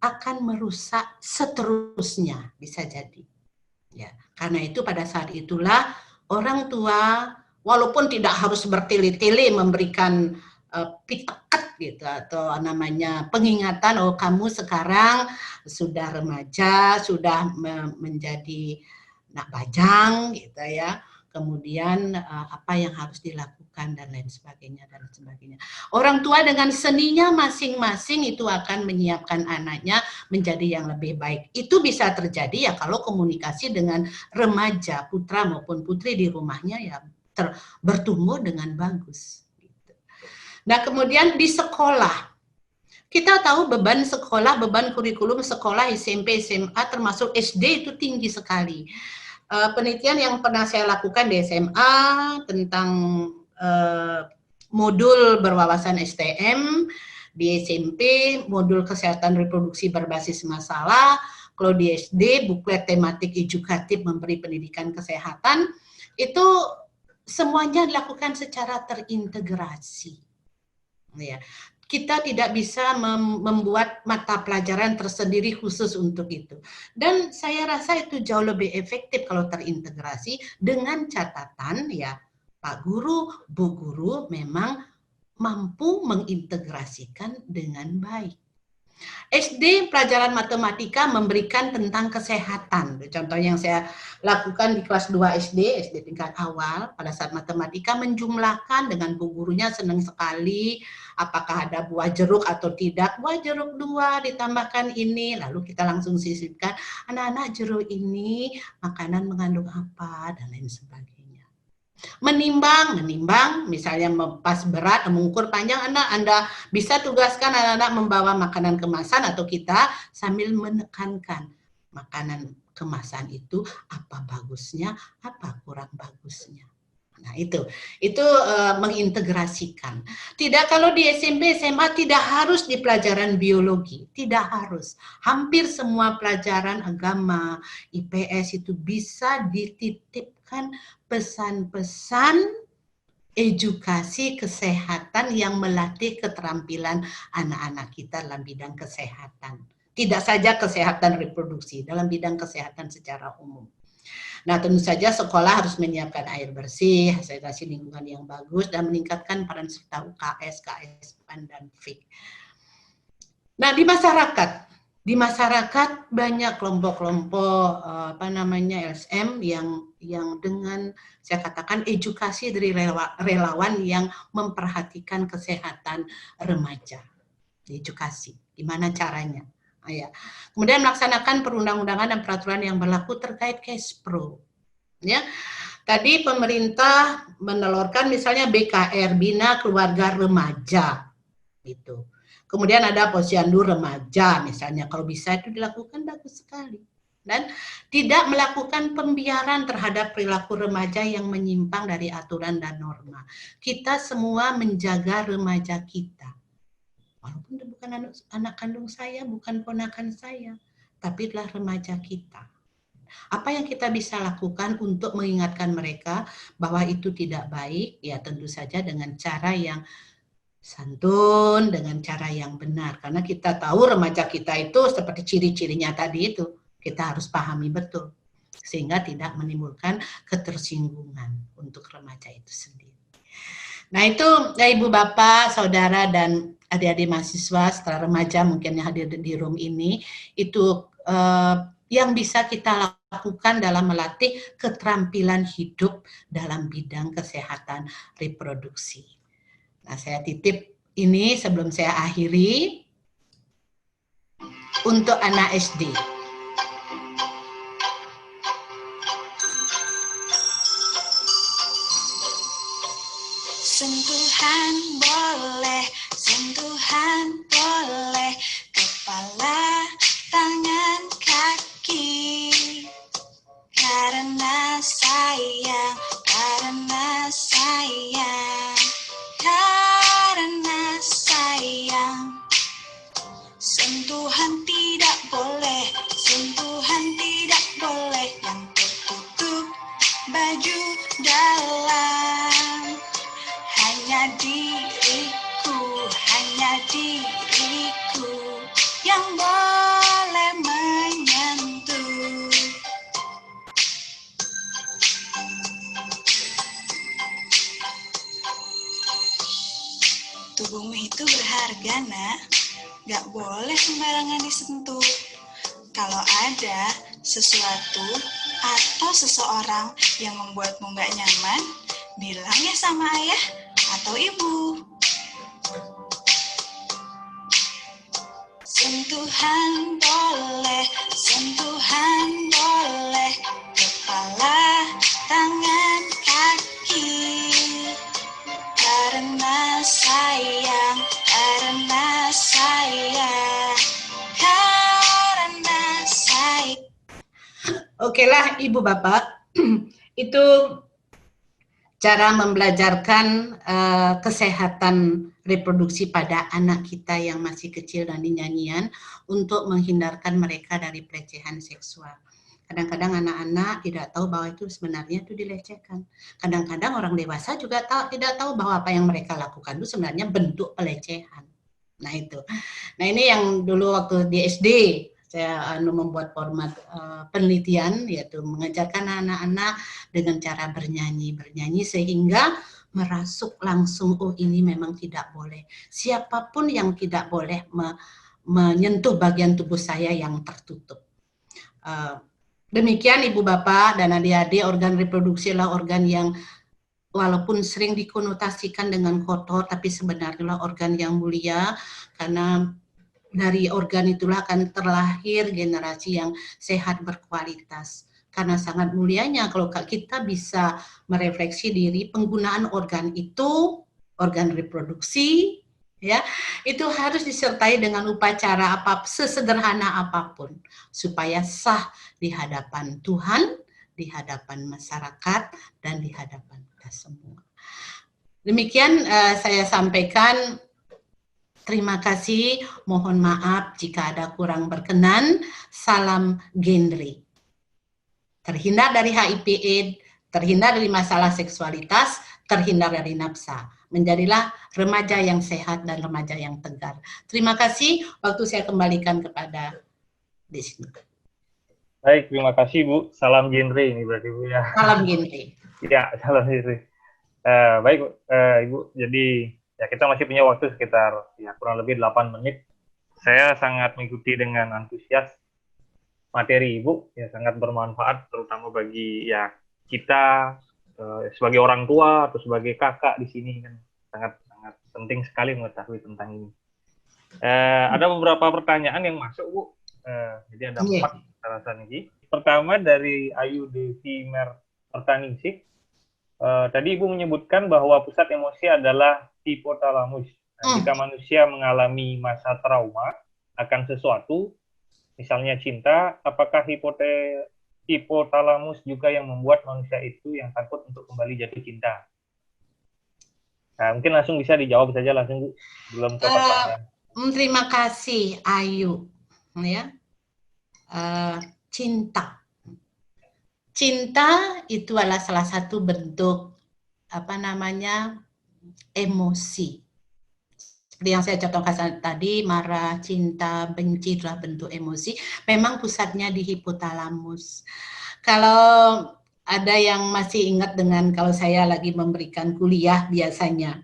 akan merusak seterusnya, bisa jadi. Ya, karena itu pada saat itulah orang tua, walaupun tidak harus bertele-tele memberikan pitekat gitu atau namanya pengingatan, oh kamu sekarang sudah remaja, sudah menjadi anak bajang gitu ya. Kemudian apa yang harus dilakukan dan lain sebagainya dan sebagainya. Orang tua dengan seninya masing-masing itu akan menyiapkan anaknya menjadi yang lebih baik. Itu bisa terjadi ya kalau komunikasi dengan remaja, putra maupun putri di rumahnya ya bertumbuh dengan bagus. Nah, kemudian di sekolah, kita tahu beban sekolah, beban kurikulum sekolah SMP, SMA, termasuk SD itu tinggi sekali. Penelitian yang pernah saya lakukan di SMA tentang modul berwawasan STM, di SMP, modul kesehatan reproduksi berbasis masalah, kalau di SD, buklet tematik edukatif memberi pendidikan kesehatan, itu semuanya dilakukan secara terintegrasi. Ya. Kita tidak bisa membuat mata pelajaran tersendiri khusus untuk itu. Dan saya rasa itu jauh lebih efektif kalau terintegrasi dengan catatan ya Pak Guru, Bu Guru memang mampu mengintegrasikan dengan baik. SD pelajaran matematika memberikan tentang kesehatan. Contoh yang saya lakukan di kelas 2 SD tingkat awal, pada saat matematika menjumlahkan dengan bu gurunya senang sekali, apakah ada buah jeruk atau tidak. Buah jeruk 2 ditambahkan ini, lalu kita langsung sisipkan, anak-anak jeruk ini makanan mengandung apa, dan lain sebagainya. Menimbang, misalnya pas berat, mengukur panjang, Anda bisa tugaskan anak-anak membawa makanan kemasan atau kita sambil menekankan makanan kemasan itu apa bagusnya, apa kurang bagusnya. Nah itu mengintegrasikan. Tidak, kalau di SMP, SMA tidak harus di pelajaran biologi, tidak harus. Hampir semua pelajaran agama, IPS itu bisa dititipkan pesan-pesan edukasi kesehatan yang melatih keterampilan anak-anak kita dalam bidang kesehatan. Tidak saja kesehatan reproduksi, dalam bidang kesehatan secara umum. Nah, tentu saja sekolah harus menyiapkan air bersih, sanitasi lingkungan yang bagus, dan meningkatkan peran serta UKS, KSPAN, dan FIK. Nah, di masyarakat banyak kelompok-kelompok LSM yang dengan saya katakan edukasi dari relawan yang memperhatikan kesehatan remaja. Edukasi, gimana caranya? Ya. Kemudian melaksanakan perundang-undangan dan peraturan yang berlaku terkait Kespro. Ya. Tadi pemerintah menelurkan misalnya BKR, Bina Keluarga Remaja. Gitu. Kemudian ada posyandu remaja misalnya, kalau bisa itu dilakukan bagus sekali. Dan tidak melakukan pembiaran terhadap perilaku remaja yang menyimpang dari aturan dan norma. Kita semua menjaga remaja kita. Walaupun bukan anak kandung saya, bukan ponakan saya, tapi adalah remaja kita. Apa yang kita bisa lakukan untuk mengingatkan mereka bahwa itu tidak baik? Ya tentu saja dengan cara yang santun, dengan cara yang benar. Karena kita tahu remaja kita itu seperti ciri-cirinya tadi itu, kita harus pahami betul. Sehingga tidak menimbulkan ketersinggungan untuk remaja itu sendiri. Nah itu ya Ibu Bapak, Saudara, dan adik-adik mahasiswa setelah remaja mungkin yang hadir di room ini, itu yang bisa kita lakukan dalam melatih keterampilan hidup dalam bidang kesehatan reproduksi. Nah, saya titip ini sebelum saya akhiri untuk anak SD. Sentuhan boleh, sentuhan boleh, kepala, tangan, kaki. Karena sayang, karena sayang, karena sayang. Sentuhan tidak boleh, sentuhan tidak boleh yang tertutup baju dalam. Hanya diriku yang boleh menyentuh. Tubuhmu itu berharga, nak. Gak boleh sembarangan disentuh. Kalau ada sesuatu atau seseorang yang membuatmu gak nyaman, bilang ya sama ayah atau ibu. Sentuhan boleh, kepala, tangan, kaki. Karena sayang, karena sayang, karena sayang. Okelah Ibu Bapak, itu cara membelajarkan kesehatan reproduksi pada anak kita yang masih kecil dan nyanyian untuk menghindarkan mereka dari pelecehan seksual. Kadang-kadang anak-anak tidak tahu bahwa itu sebenarnya itu dilecehkan. Kadang-kadang orang dewasa juga tidak tahu bahwa apa yang mereka lakukan itu sebenarnya bentuk pelecehan. Nah itu. Nah ini yang dulu waktu di SD saya membuat format penelitian, yaitu mengajarkan anak-anak dengan cara bernyanyi sehingga merasuk langsung, oh ini memang tidak boleh. Siapapun yang tidak boleh menyentuh bagian tubuh saya yang tertutup. Demikian Ibu Bapak dan adik-adik, organ reproduksi adalah organ yang walaupun sering dikonotasikan dengan kotor, tapi sebenarnya organ yang mulia, karena dari organ itulah akan terlahir generasi yang sehat berkualitas. Karena sangat mulianya kalau kita bisa merefleksi diri, penggunaan organ itu, organ reproduksi, ya, itu harus disertai dengan upacara sesederhana apapun supaya sah di hadapan Tuhan, di hadapan masyarakat, dan di hadapan kita semua. Demikian saya sampaikan. Terima kasih, mohon maaf jika ada kurang berkenan. Salam genre. Terhindar dari HIV/AIDS, terhindar dari masalah seksualitas, terhindar dari nafsa. Menjadilah remaja yang sehat dan remaja yang tegar. Terima kasih, waktu saya kembalikan kepada Desi. Baik, terima kasih Bu. Salam genre ini berarti Bu ya. Salam genre. Ya, salam genre. Baik Ibu, jadi ya kita masih punya waktu sekitar ya kurang lebih 8 menit. Saya sangat mengikuti dengan antusias materi Ibu, ya sangat bermanfaat terutama bagi ya kita sebagai orang tua atau sebagai kakak di sini kan sangat penting sekali mengetahui tentang ini. Ada beberapa pertanyaan yang masuk Bu. Jadi ada 4 rasa ini. Pertama dari Ayu Devi Mertaningsih. Tadi Ibu menyebutkan bahwa pusat emosi adalah hipotalamus. Jika manusia mengalami masa trauma akan sesuatu, misalnya cinta, apakah hipotalamus juga yang membuat manusia itu yang takut untuk kembali jatuh cinta? Nah, mungkin langsung bisa dijawab saja langsung Bu, belum ke pertanyaan. Terima kasih Ayu. Ya, cinta. Cinta itu adalah salah satu bentuk emosi. Seperti yang saya contohkan tadi, marah, cinta, benci adalah bentuk emosi. Memang pusatnya di hipotalamus. Kalau ada yang masih ingat dengan kalau saya lagi memberikan kuliah biasanya,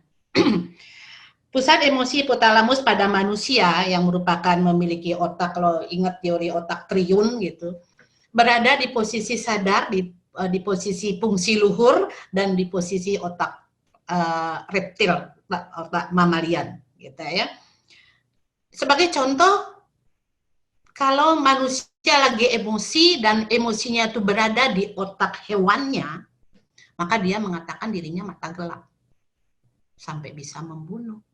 pusat emosi hipotalamus pada manusia yang merupakan memiliki otak, kalau ingat teori otak triun gitu, berada di posisi sadar, di posisi fungsi luhur, dan di posisi otak reptil, otak mamalian, gitu ya. Sebagai contoh, kalau manusia lagi emosi dan emosinya itu berada di otak hewannya, maka dia mengatakan dirinya mata gelap, sampai bisa membunuh.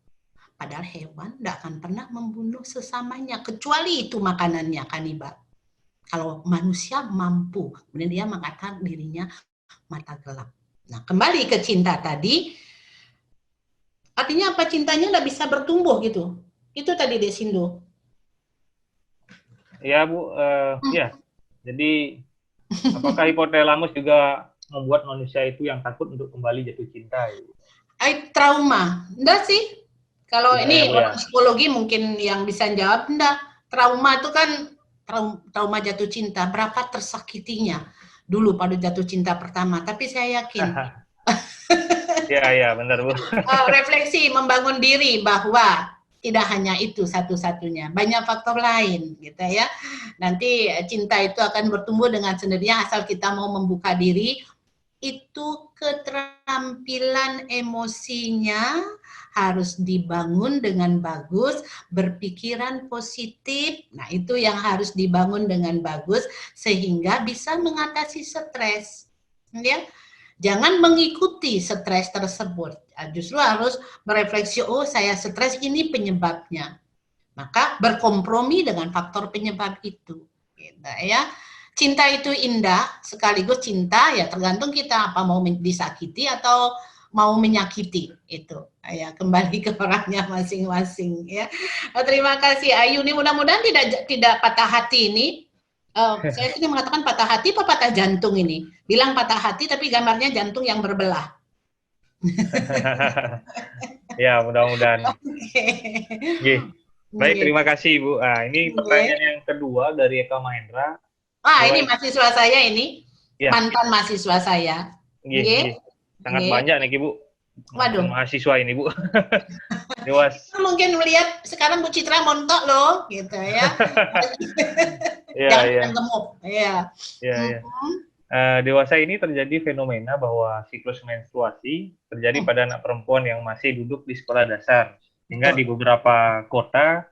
Padahal hewan tidak akan pernah membunuh sesamanya, kecuali itu makanannya kanibal. Kalau manusia mampu, kemudian dia mengatakan dirinya mata gelap. Nah, kembali ke cinta tadi, artinya apa? Cintanya tidak bisa bertumbuh gitu. Itu tadi Desindo. Ya Bu, ya. Jadi apakah hipotalamus juga membuat manusia itu yang takut untuk kembali jatuh cinta? Trauma, enggak sih? Kalau ini orang psikologi mungkin yang bisa jawab, enggak. Trauma itu kan trauma jatuh cinta, berapa tersakitinya dulu pada jatuh cinta pertama, tapi saya yakin ya benar Bu. Refleksi membangun diri bahwa tidak hanya itu satu-satunya, banyak faktor lain gitu ya. Nanti cinta itu akan bertumbuh dengan sendirinya asal kita mau membuka diri. Itu keterampilan emosinya harus dibangun dengan bagus, berpikiran positif. Nah, itu yang harus dibangun dengan bagus sehingga bisa mengatasi stres. Ya. Jangan mengikuti stres tersebut. Justru harus merefleksi, oh saya stres, ini penyebabnya. Maka berkompromi dengan faktor penyebab itu. Gitu, ya. Cinta itu indah, sekaligus cinta ya tergantung kita apa mau disakiti atau mau menyakiti itu. Ya, kembali ke orangnya masing-masing ya. Terima kasih Ayu, ini mudah-mudahan tidak patah hati ini. Saya ini mengatakan patah hati apa patah jantung ini? Bilang patah hati tapi gambarnya jantung yang berbelah. Ya, mudah-mudahan. Oke. Nggih. Baik, Nggih. terima kasih Ibu. Ini Nggih. pertanyaan yang kedua dari Eka Mahendra. Ini Dewa, mahasiswa saya ini, ya, mantan mahasiswa saya. nggih, Nggih. nggih. Sangat Nggih. banyak nih Ibu. Mantan Waduh. mahasiswa ini Bu. Dewas. Mungkin melihat sekarang Bu Citra montok loh, gitu ya. Iya, Jangan iya. gemuk. Iya. Iya, iya. Dewasa ini terjadi fenomena bahwa siklus menstruasi terjadi pada anak perempuan yang masih duduk di sekolah dasar. Hingga di beberapa kota,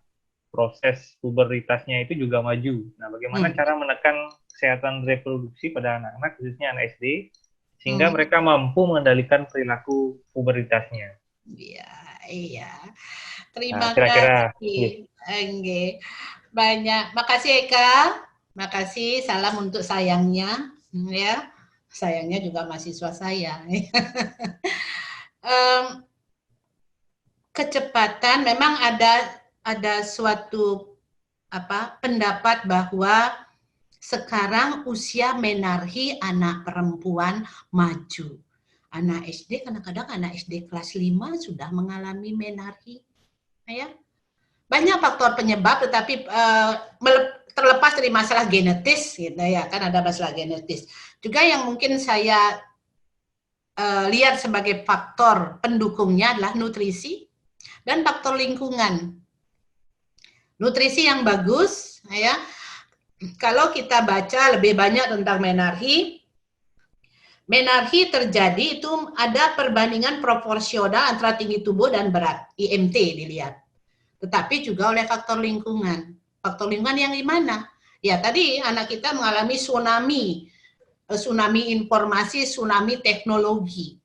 proses pubertasnya itu juga maju. Nah, bagaimana cara menekan kesehatan reproduksi pada anak-anak, khususnya anak SD, sehingga mereka mampu mengendalikan perilaku pubertasnya? Iya, iya. Terima Kira-kira, kasih. Enggak. Banyak. Makasih Eka. Makasih. Salam untuk sayangnya, ya. Sayangnya juga mahasiswa saya. Kecepatan memang ada suatu pendapat bahwa sekarang usia menarhi anak perempuan maju. Anak SD, kadang-kadang anak SD kelas 5 sudah mengalami menarhi. Ya. Banyak faktor penyebab, tetapi terlepas dari masalah genetis, gitu ya, kan ada masalah genetis. Juga yang mungkin saya lihat sebagai faktor pendukungnya adalah nutrisi dan faktor lingkungan. Nutrisi yang bagus, ya. Kalau kita baca lebih banyak tentang menarhi terjadi itu ada perbandingan proporsional antara tinggi tubuh dan berat, IMT dilihat. Tetapi juga oleh faktor lingkungan. Faktor lingkungan yang gimana? Ya tadi anak kita mengalami tsunami informasi, tsunami teknologi.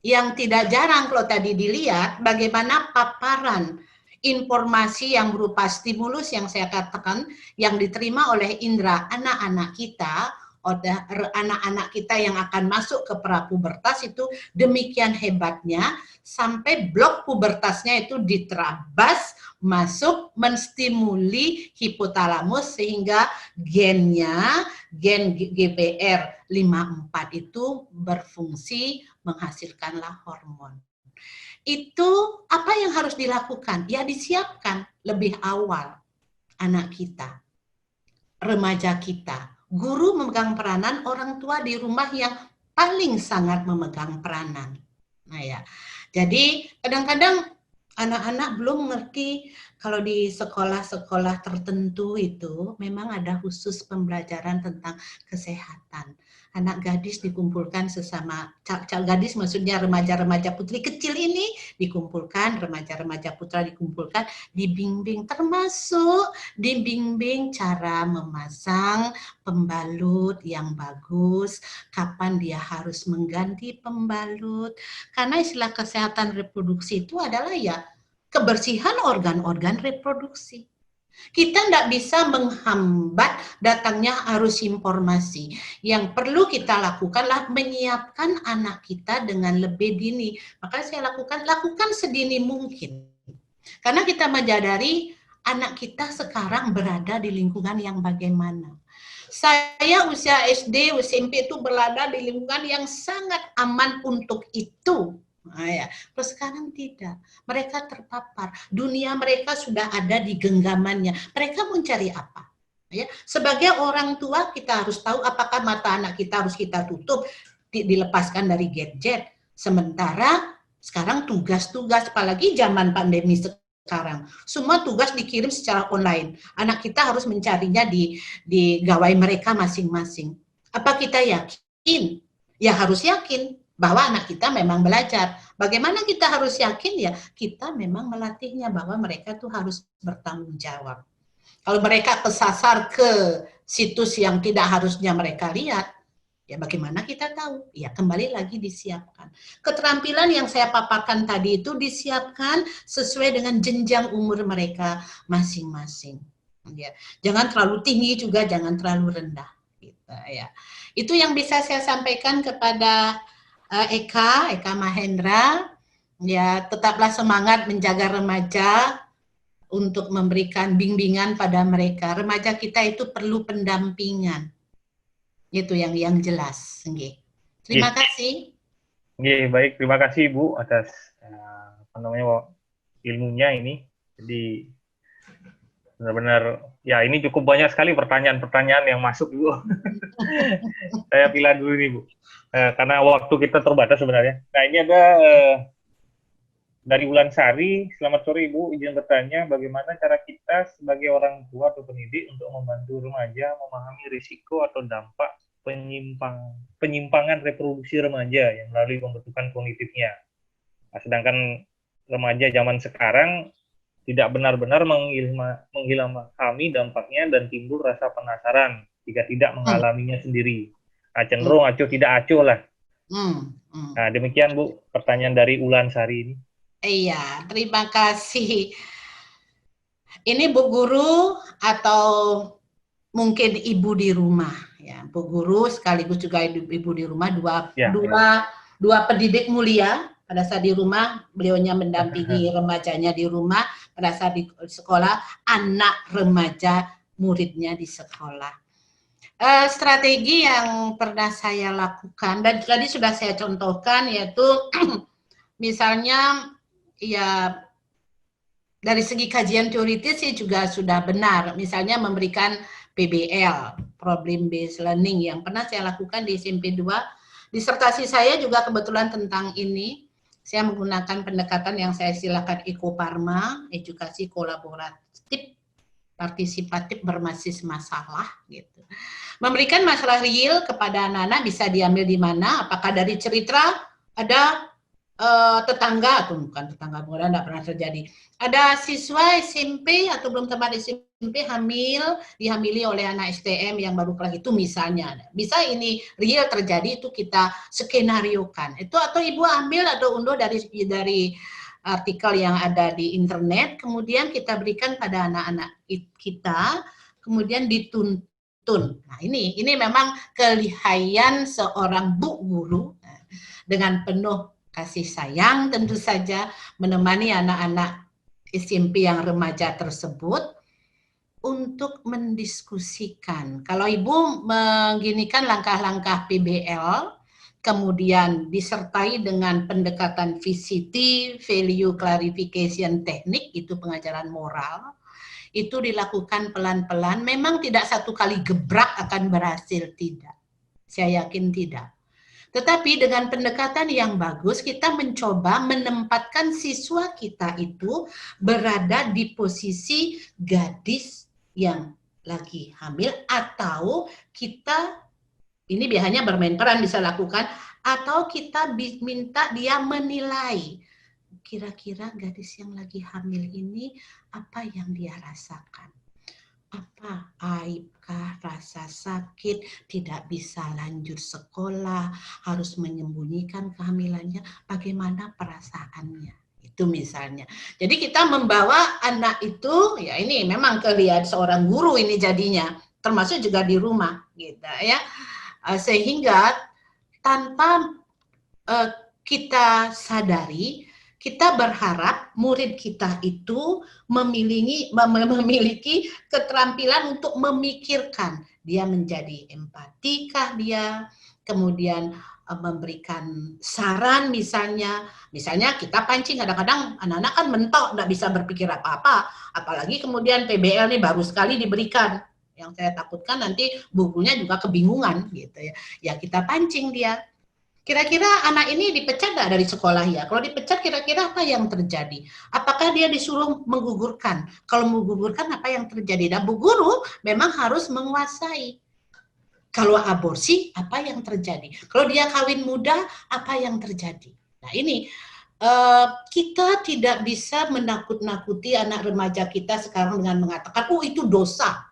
Yang tidak jarang kalau tadi dilihat bagaimana paparan informasi yang berupa stimulus yang saya katakan yang diterima oleh indera anak-anak kita, anak-anak kita yang akan masuk ke prapubertas itu demikian hebatnya sampai blok pubertasnya itu diterabas masuk menstimuli hipotalamus sehingga gen GPR54 itu berfungsi menghasilkanlah hormon. Itu apa yang harus dilakukan? Ya disiapkan lebih awal anak kita, remaja kita. Guru memegang peranan, orang tua di rumah yang paling sangat memegang peranan. Nah ya, jadi kadang-kadang anak-anak belum mengerti kalau di sekolah-sekolah tertentu itu memang ada khusus pembelajaran tentang kesehatan. Anak gadis dikumpulkan sesama, gadis maksudnya remaja-remaja putri kecil ini dikumpulkan, remaja-remaja putra dikumpulkan, dibimbing termasuk dibimbing cara memasang pembalut yang bagus, kapan dia harus mengganti pembalut, karena istilah kesehatan reproduksi itu adalah ya kebersihan organ-organ reproduksi. Kita tidak bisa menghambat datangnya arus informasi. Yang perlu kita lakukanlah menyiapkan anak kita dengan lebih dini. Maka saya lakukan sedini mungkin. Karena kita menyadari anak kita sekarang berada di lingkungan yang bagaimana. Saya usia SD, SMP itu berada di lingkungan yang sangat aman untuk itu. Nah, ya. Terus sekarang tidak. Mereka terpapar. Dunia mereka sudah ada di genggamannya. Mereka mencari apa? Ya. Sebagai orang tua kita harus tahu apakah mata anak kita harus kita tutup, dilepaskan dari gadget. Sementara sekarang tugas-tugas, apalagi zaman pandemi sekarang, semua tugas dikirim secara online. Anak kita harus mencarinya di gawai mereka masing-masing. Apa kita yakin? Ya harus yakin bahwa anak kita memang belajar. Bagaimana kita harus yakin? Ya kita memang melatihnya bahwa mereka tuh harus bertanggung jawab. Kalau mereka kesasar ke situs yang tidak harusnya mereka lihat, ya bagaimana kita tahu? Ya kembali lagi disiapkan. Keterampilan yang saya paparkan tadi itu disiapkan sesuai dengan jenjang umur mereka masing-masing. Ya, jangan terlalu tinggi juga, jangan terlalu rendah. Gitu, ya. Itu yang bisa saya sampaikan kepada Eka Mahendra. Ya, tetaplah semangat menjaga remaja untuk memberikan bimbingan pada mereka. Remaja kita itu perlu pendampingan. Itu yang jelas. Terima kasih. Oke, baik, terima kasih Bu atas ilmunya ini. Jadi benar-benar ya ini cukup banyak sekali pertanyaan-pertanyaan yang masuk Bu. Saya pilih dulu nih Bu, karena waktu kita terbatas sebenarnya. Nah ini ada dari Wulan Sari. Selamat sore Ibu, izin bertanya bagaimana cara kita sebagai orang tua atau pendidik untuk membantu remaja memahami risiko atau dampak penyimpangan reproduksi remaja yang melalui pembentukan kognitifnya. Nah, sedangkan remaja zaman sekarang tidak benar-benar menghilangkan dampaknya dan timbul rasa penasaran jika tidak mengalaminya sendiri. Nah, cenderung acuh tidak acuh lah. Nah, demikian Bu, pertanyaan dari Wulan Sari ini. Iya, terima kasih. Ini Bu Guru atau mungkin ibu di rumah, ya, Bu Guru sekaligus juga ibu di rumah, dua pendidik mulia. Pada saat di rumah, beliaunya mendampingi remajanya di rumah, pada saat di sekolah, anak remaja muridnya di sekolah. Strategi yang pernah saya lakukan, dan tadi sudah saya contohkan, yaitu misalnya, ya, dari segi kajian teoritis sih juga sudah benar, misalnya memberikan PBL, Problem Based Learning, yang pernah saya lakukan di SMP 2. Disertasi saya juga kebetulan tentang ini. Saya menggunakan pendekatan yang saya silakan ekoparma, edukasi kolaboratif, partisipatif berbasis masalah, gitu. Memberikan masalah real kepada anak-anak bisa diambil di mana, apakah dari cerita, ada tetangga, atau bukan tetangga, mudah tidak pernah terjadi. Ada siswa SMP atau belum tamat SMP dihamili oleh anak STM yang baru kelas itu misalnya. Bisa ini real terjadi, itu kita skenariokan. Itu atau ibu ambil atau unduh dari artikel yang ada di internet, kemudian kita berikan pada anak-anak kita, kemudian dituntun. Nah, ini memang kelihayan seorang Bu Guru dengan penuh kasih sayang tentu saja menemani anak-anak SMP yang remaja tersebut untuk mendiskusikan. Kalau Ibu mengginikan langkah-langkah PBL, kemudian disertai dengan pendekatan VCT, Value Clarification Technique, itu pengajaran moral, itu dilakukan pelan-pelan, memang tidak satu kali gebrak akan berhasil, tidak. Saya yakin tidak. Tetapi dengan pendekatan yang bagus, kita mencoba menempatkan siswa kita itu berada di posisi gadis yang lagi hamil, atau kita, ini biasanya bermain peran bisa lakukan, atau kita minta dia menilai, kira-kira gadis yang lagi hamil ini apa yang dia rasakan. Apa aibkah, rasa sakit, tidak bisa lanjut sekolah, harus menyembunyikan kehamilannya, bagaimana perasaannya, itu misalnya. Jadi kita membawa anak itu, ya ini memang kelihatan seorang guru ini jadinya, termasuk juga di rumah, gitu ya, sehingga tanpa kita sadari, kita berharap murid kita itu memiliki keterampilan untuk memikirkan. Dia menjadi empatikah dia, kemudian memberikan saran misalnya kita pancing, kadang-kadang anak-anak kan mentok, nggak bisa berpikir apa-apa, apalagi kemudian PBL ini baru sekali diberikan. Yang saya takutkan nanti bukunya juga kebingungan gitu ya. Ya kita pancing dia. Kira-kira anak ini dipecat nggak dari sekolah ya? Kalau dipecat kira-kira apa yang terjadi? Apakah dia disuruh menggugurkan? Kalau menggugurkan apa yang terjadi? Dan Bu Guru memang harus menguasai. Kalau aborsi apa yang terjadi? Kalau dia kawin muda apa yang terjadi? Nah ini kita tidak bisa menakut-nakuti anak remaja kita sekarang dengan mengatakan, oh itu dosa.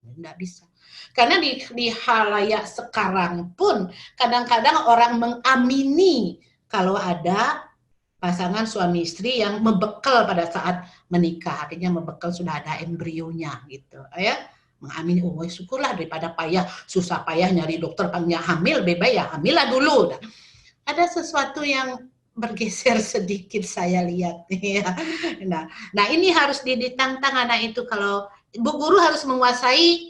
Tidak bisa. Karena di halayak sekarang pun kadang-kadang orang mengamini kalau ada pasangan suami istri yang membekal pada saat menikah, artinya membekal sudah ada embrionya gitu ya, mengamini, oh syukurlah daripada payah, susah payah nyari dokter punya hamil, bebas ya hamillah dulu. Ada sesuatu yang bergeser sedikit saya lihat ya. Nah ini harus ditantang anak itu. Kalau Bu Guru harus menguasai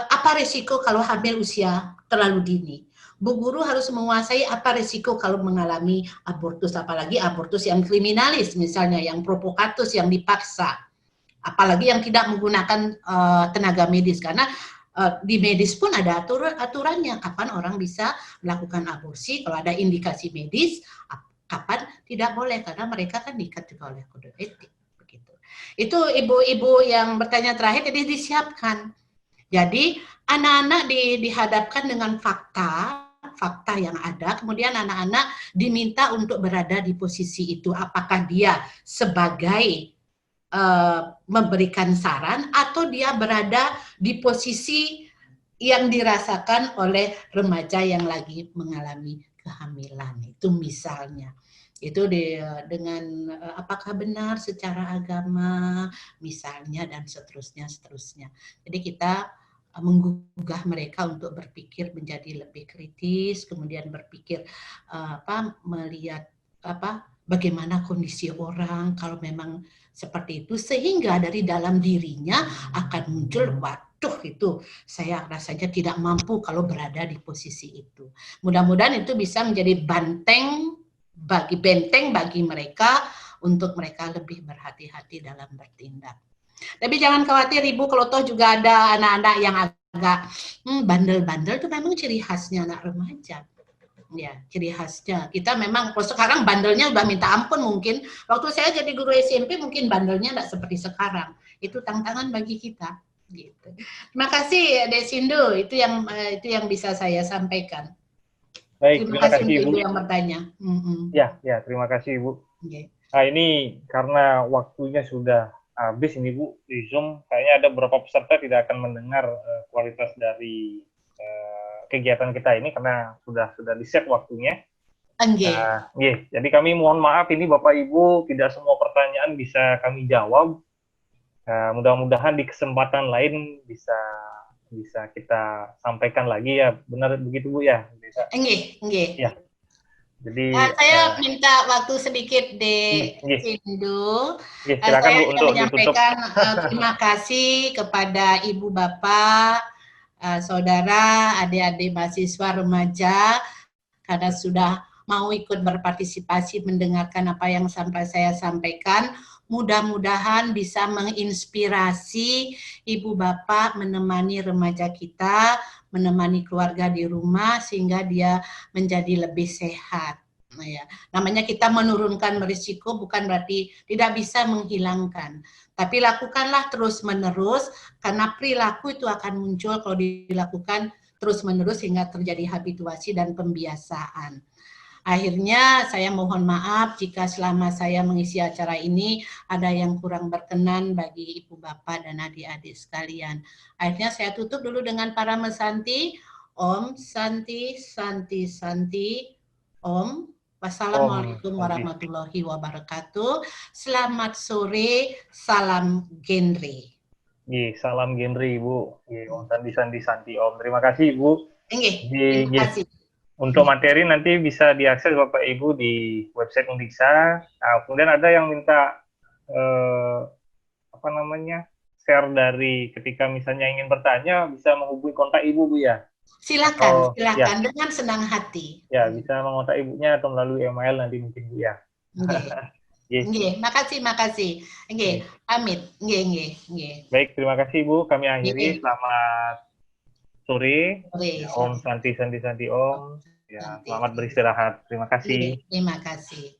apa risiko kalau hamil usia terlalu dini. Bu guru harus menguasai apa risiko kalau mengalami abortus, apalagi abortus yang kriminalis misalnya, yang provokatus, yang dipaksa. Apalagi yang tidak menggunakan tenaga medis, karena di medis pun ada aturannya kapan orang bisa melakukan aborsi, kalau ada indikasi medis, kapan tidak boleh, karena mereka kan diikat juga oleh kode etik. Begitu. Itu ibu-ibu yang bertanya terakhir, jadi disiapkan. Jadi anak-anak dihadapkan dengan fakta yang ada, kemudian anak-anak diminta untuk berada di posisi itu, apakah dia sebagai memberikan saran atau dia berada di posisi yang dirasakan oleh remaja yang lagi mengalami kehamilan. Itu misalnya. Itu dengan apakah benar secara agama misalnya, dan seterusnya. Jadi kita menggugah mereka untuk berpikir menjadi lebih kritis, kemudian berpikir melihat bagaimana kondisi orang kalau memang seperti itu, sehingga dari dalam dirinya akan muncul, waduh itu saya rasanya tidak mampu kalau berada di posisi itu. Mudah-mudahan itu bisa menjadi benteng bagi mereka, untuk mereka lebih berhati-hati dalam bertindak. Tapi jangan khawatir Ibu, kalau toh juga ada anak-anak yang agak bandel-bandel, itu memang ciri khasnya anak remaja. Ya, ciri khasnya. Kita memang, kalau sekarang bandelnya udah minta ampun mungkin. Waktu saya jadi guru SMP mungkin bandelnya enggak seperti sekarang. Itu tantangan bagi kita. Gitu. Terima kasih Dek Sindu, itu yang bisa saya sampaikan. Baik, terima kasih Ibu yang bertanya. Ya, terima kasih Ibu. Okay. Nah ini karena waktunya sudah habis ini Bu, di Zoom kayaknya ada beberapa peserta tidak akan mendengar kualitas dari kegiatan kita ini karena sudah di-set waktunya. Jadi kami mohon maaf ini Bapak Ibu, tidak semua pertanyaan bisa kami jawab. Mudah-mudahan di kesempatan lain bisa kita sampaikan lagi ya. Benar begitu Bu ya? Enggak. Ya. Jadi saya minta waktu sedikit Dek Sindu. Silakan Bu untuk menyampaikan terima kasih kepada Ibu Bapak, saudara, adik-adik mahasiswa remaja, karena sudah mau ikut berpartisipasi mendengarkan apa yang saya sampaikan. Mudah-mudahan bisa menginspirasi Ibu Bapak menemani remaja kita, menemani keluarga di rumah sehingga dia menjadi lebih sehat. Nah, ya. Namanya kita menurunkan risiko bukan berarti tidak bisa menghilangkan, tapi lakukanlah terus-menerus, karena perilaku itu akan muncul kalau dilakukan terus-menerus hingga terjadi habituasi dan pembiasaan. Akhirnya saya mohon maaf jika selama saya mengisi acara ini ada yang kurang berkenan bagi Ibu Bapak dan adik-adik sekalian. Akhirnya saya tutup dulu dengan para mesanti. Om Santi Santi Santi Om. Wassalamualaikum warahmatullahi wabarakatuh. Selamat sore, salam genre. Salam genre Ibu. Om Santi Om. Terima kasih Ibu. Terima kasih. Untuk materi nanti bisa diakses Bapak Ibu di website Undiksa. Kemudian ada yang minta share dari ketika misalnya ingin bertanya bisa menghubungi kontak Ibu Bu ya. Silakan dengan senang hati. Ya, bisa mengontak ibunya atau melalui email nanti mungkin Bu ya. Makasih. Amit. Baik, terima kasih Bu. Kami akhiri. Selamat sore. Om Santi Om. Ya, selamat beristirahat. Terima kasih. Terima kasih.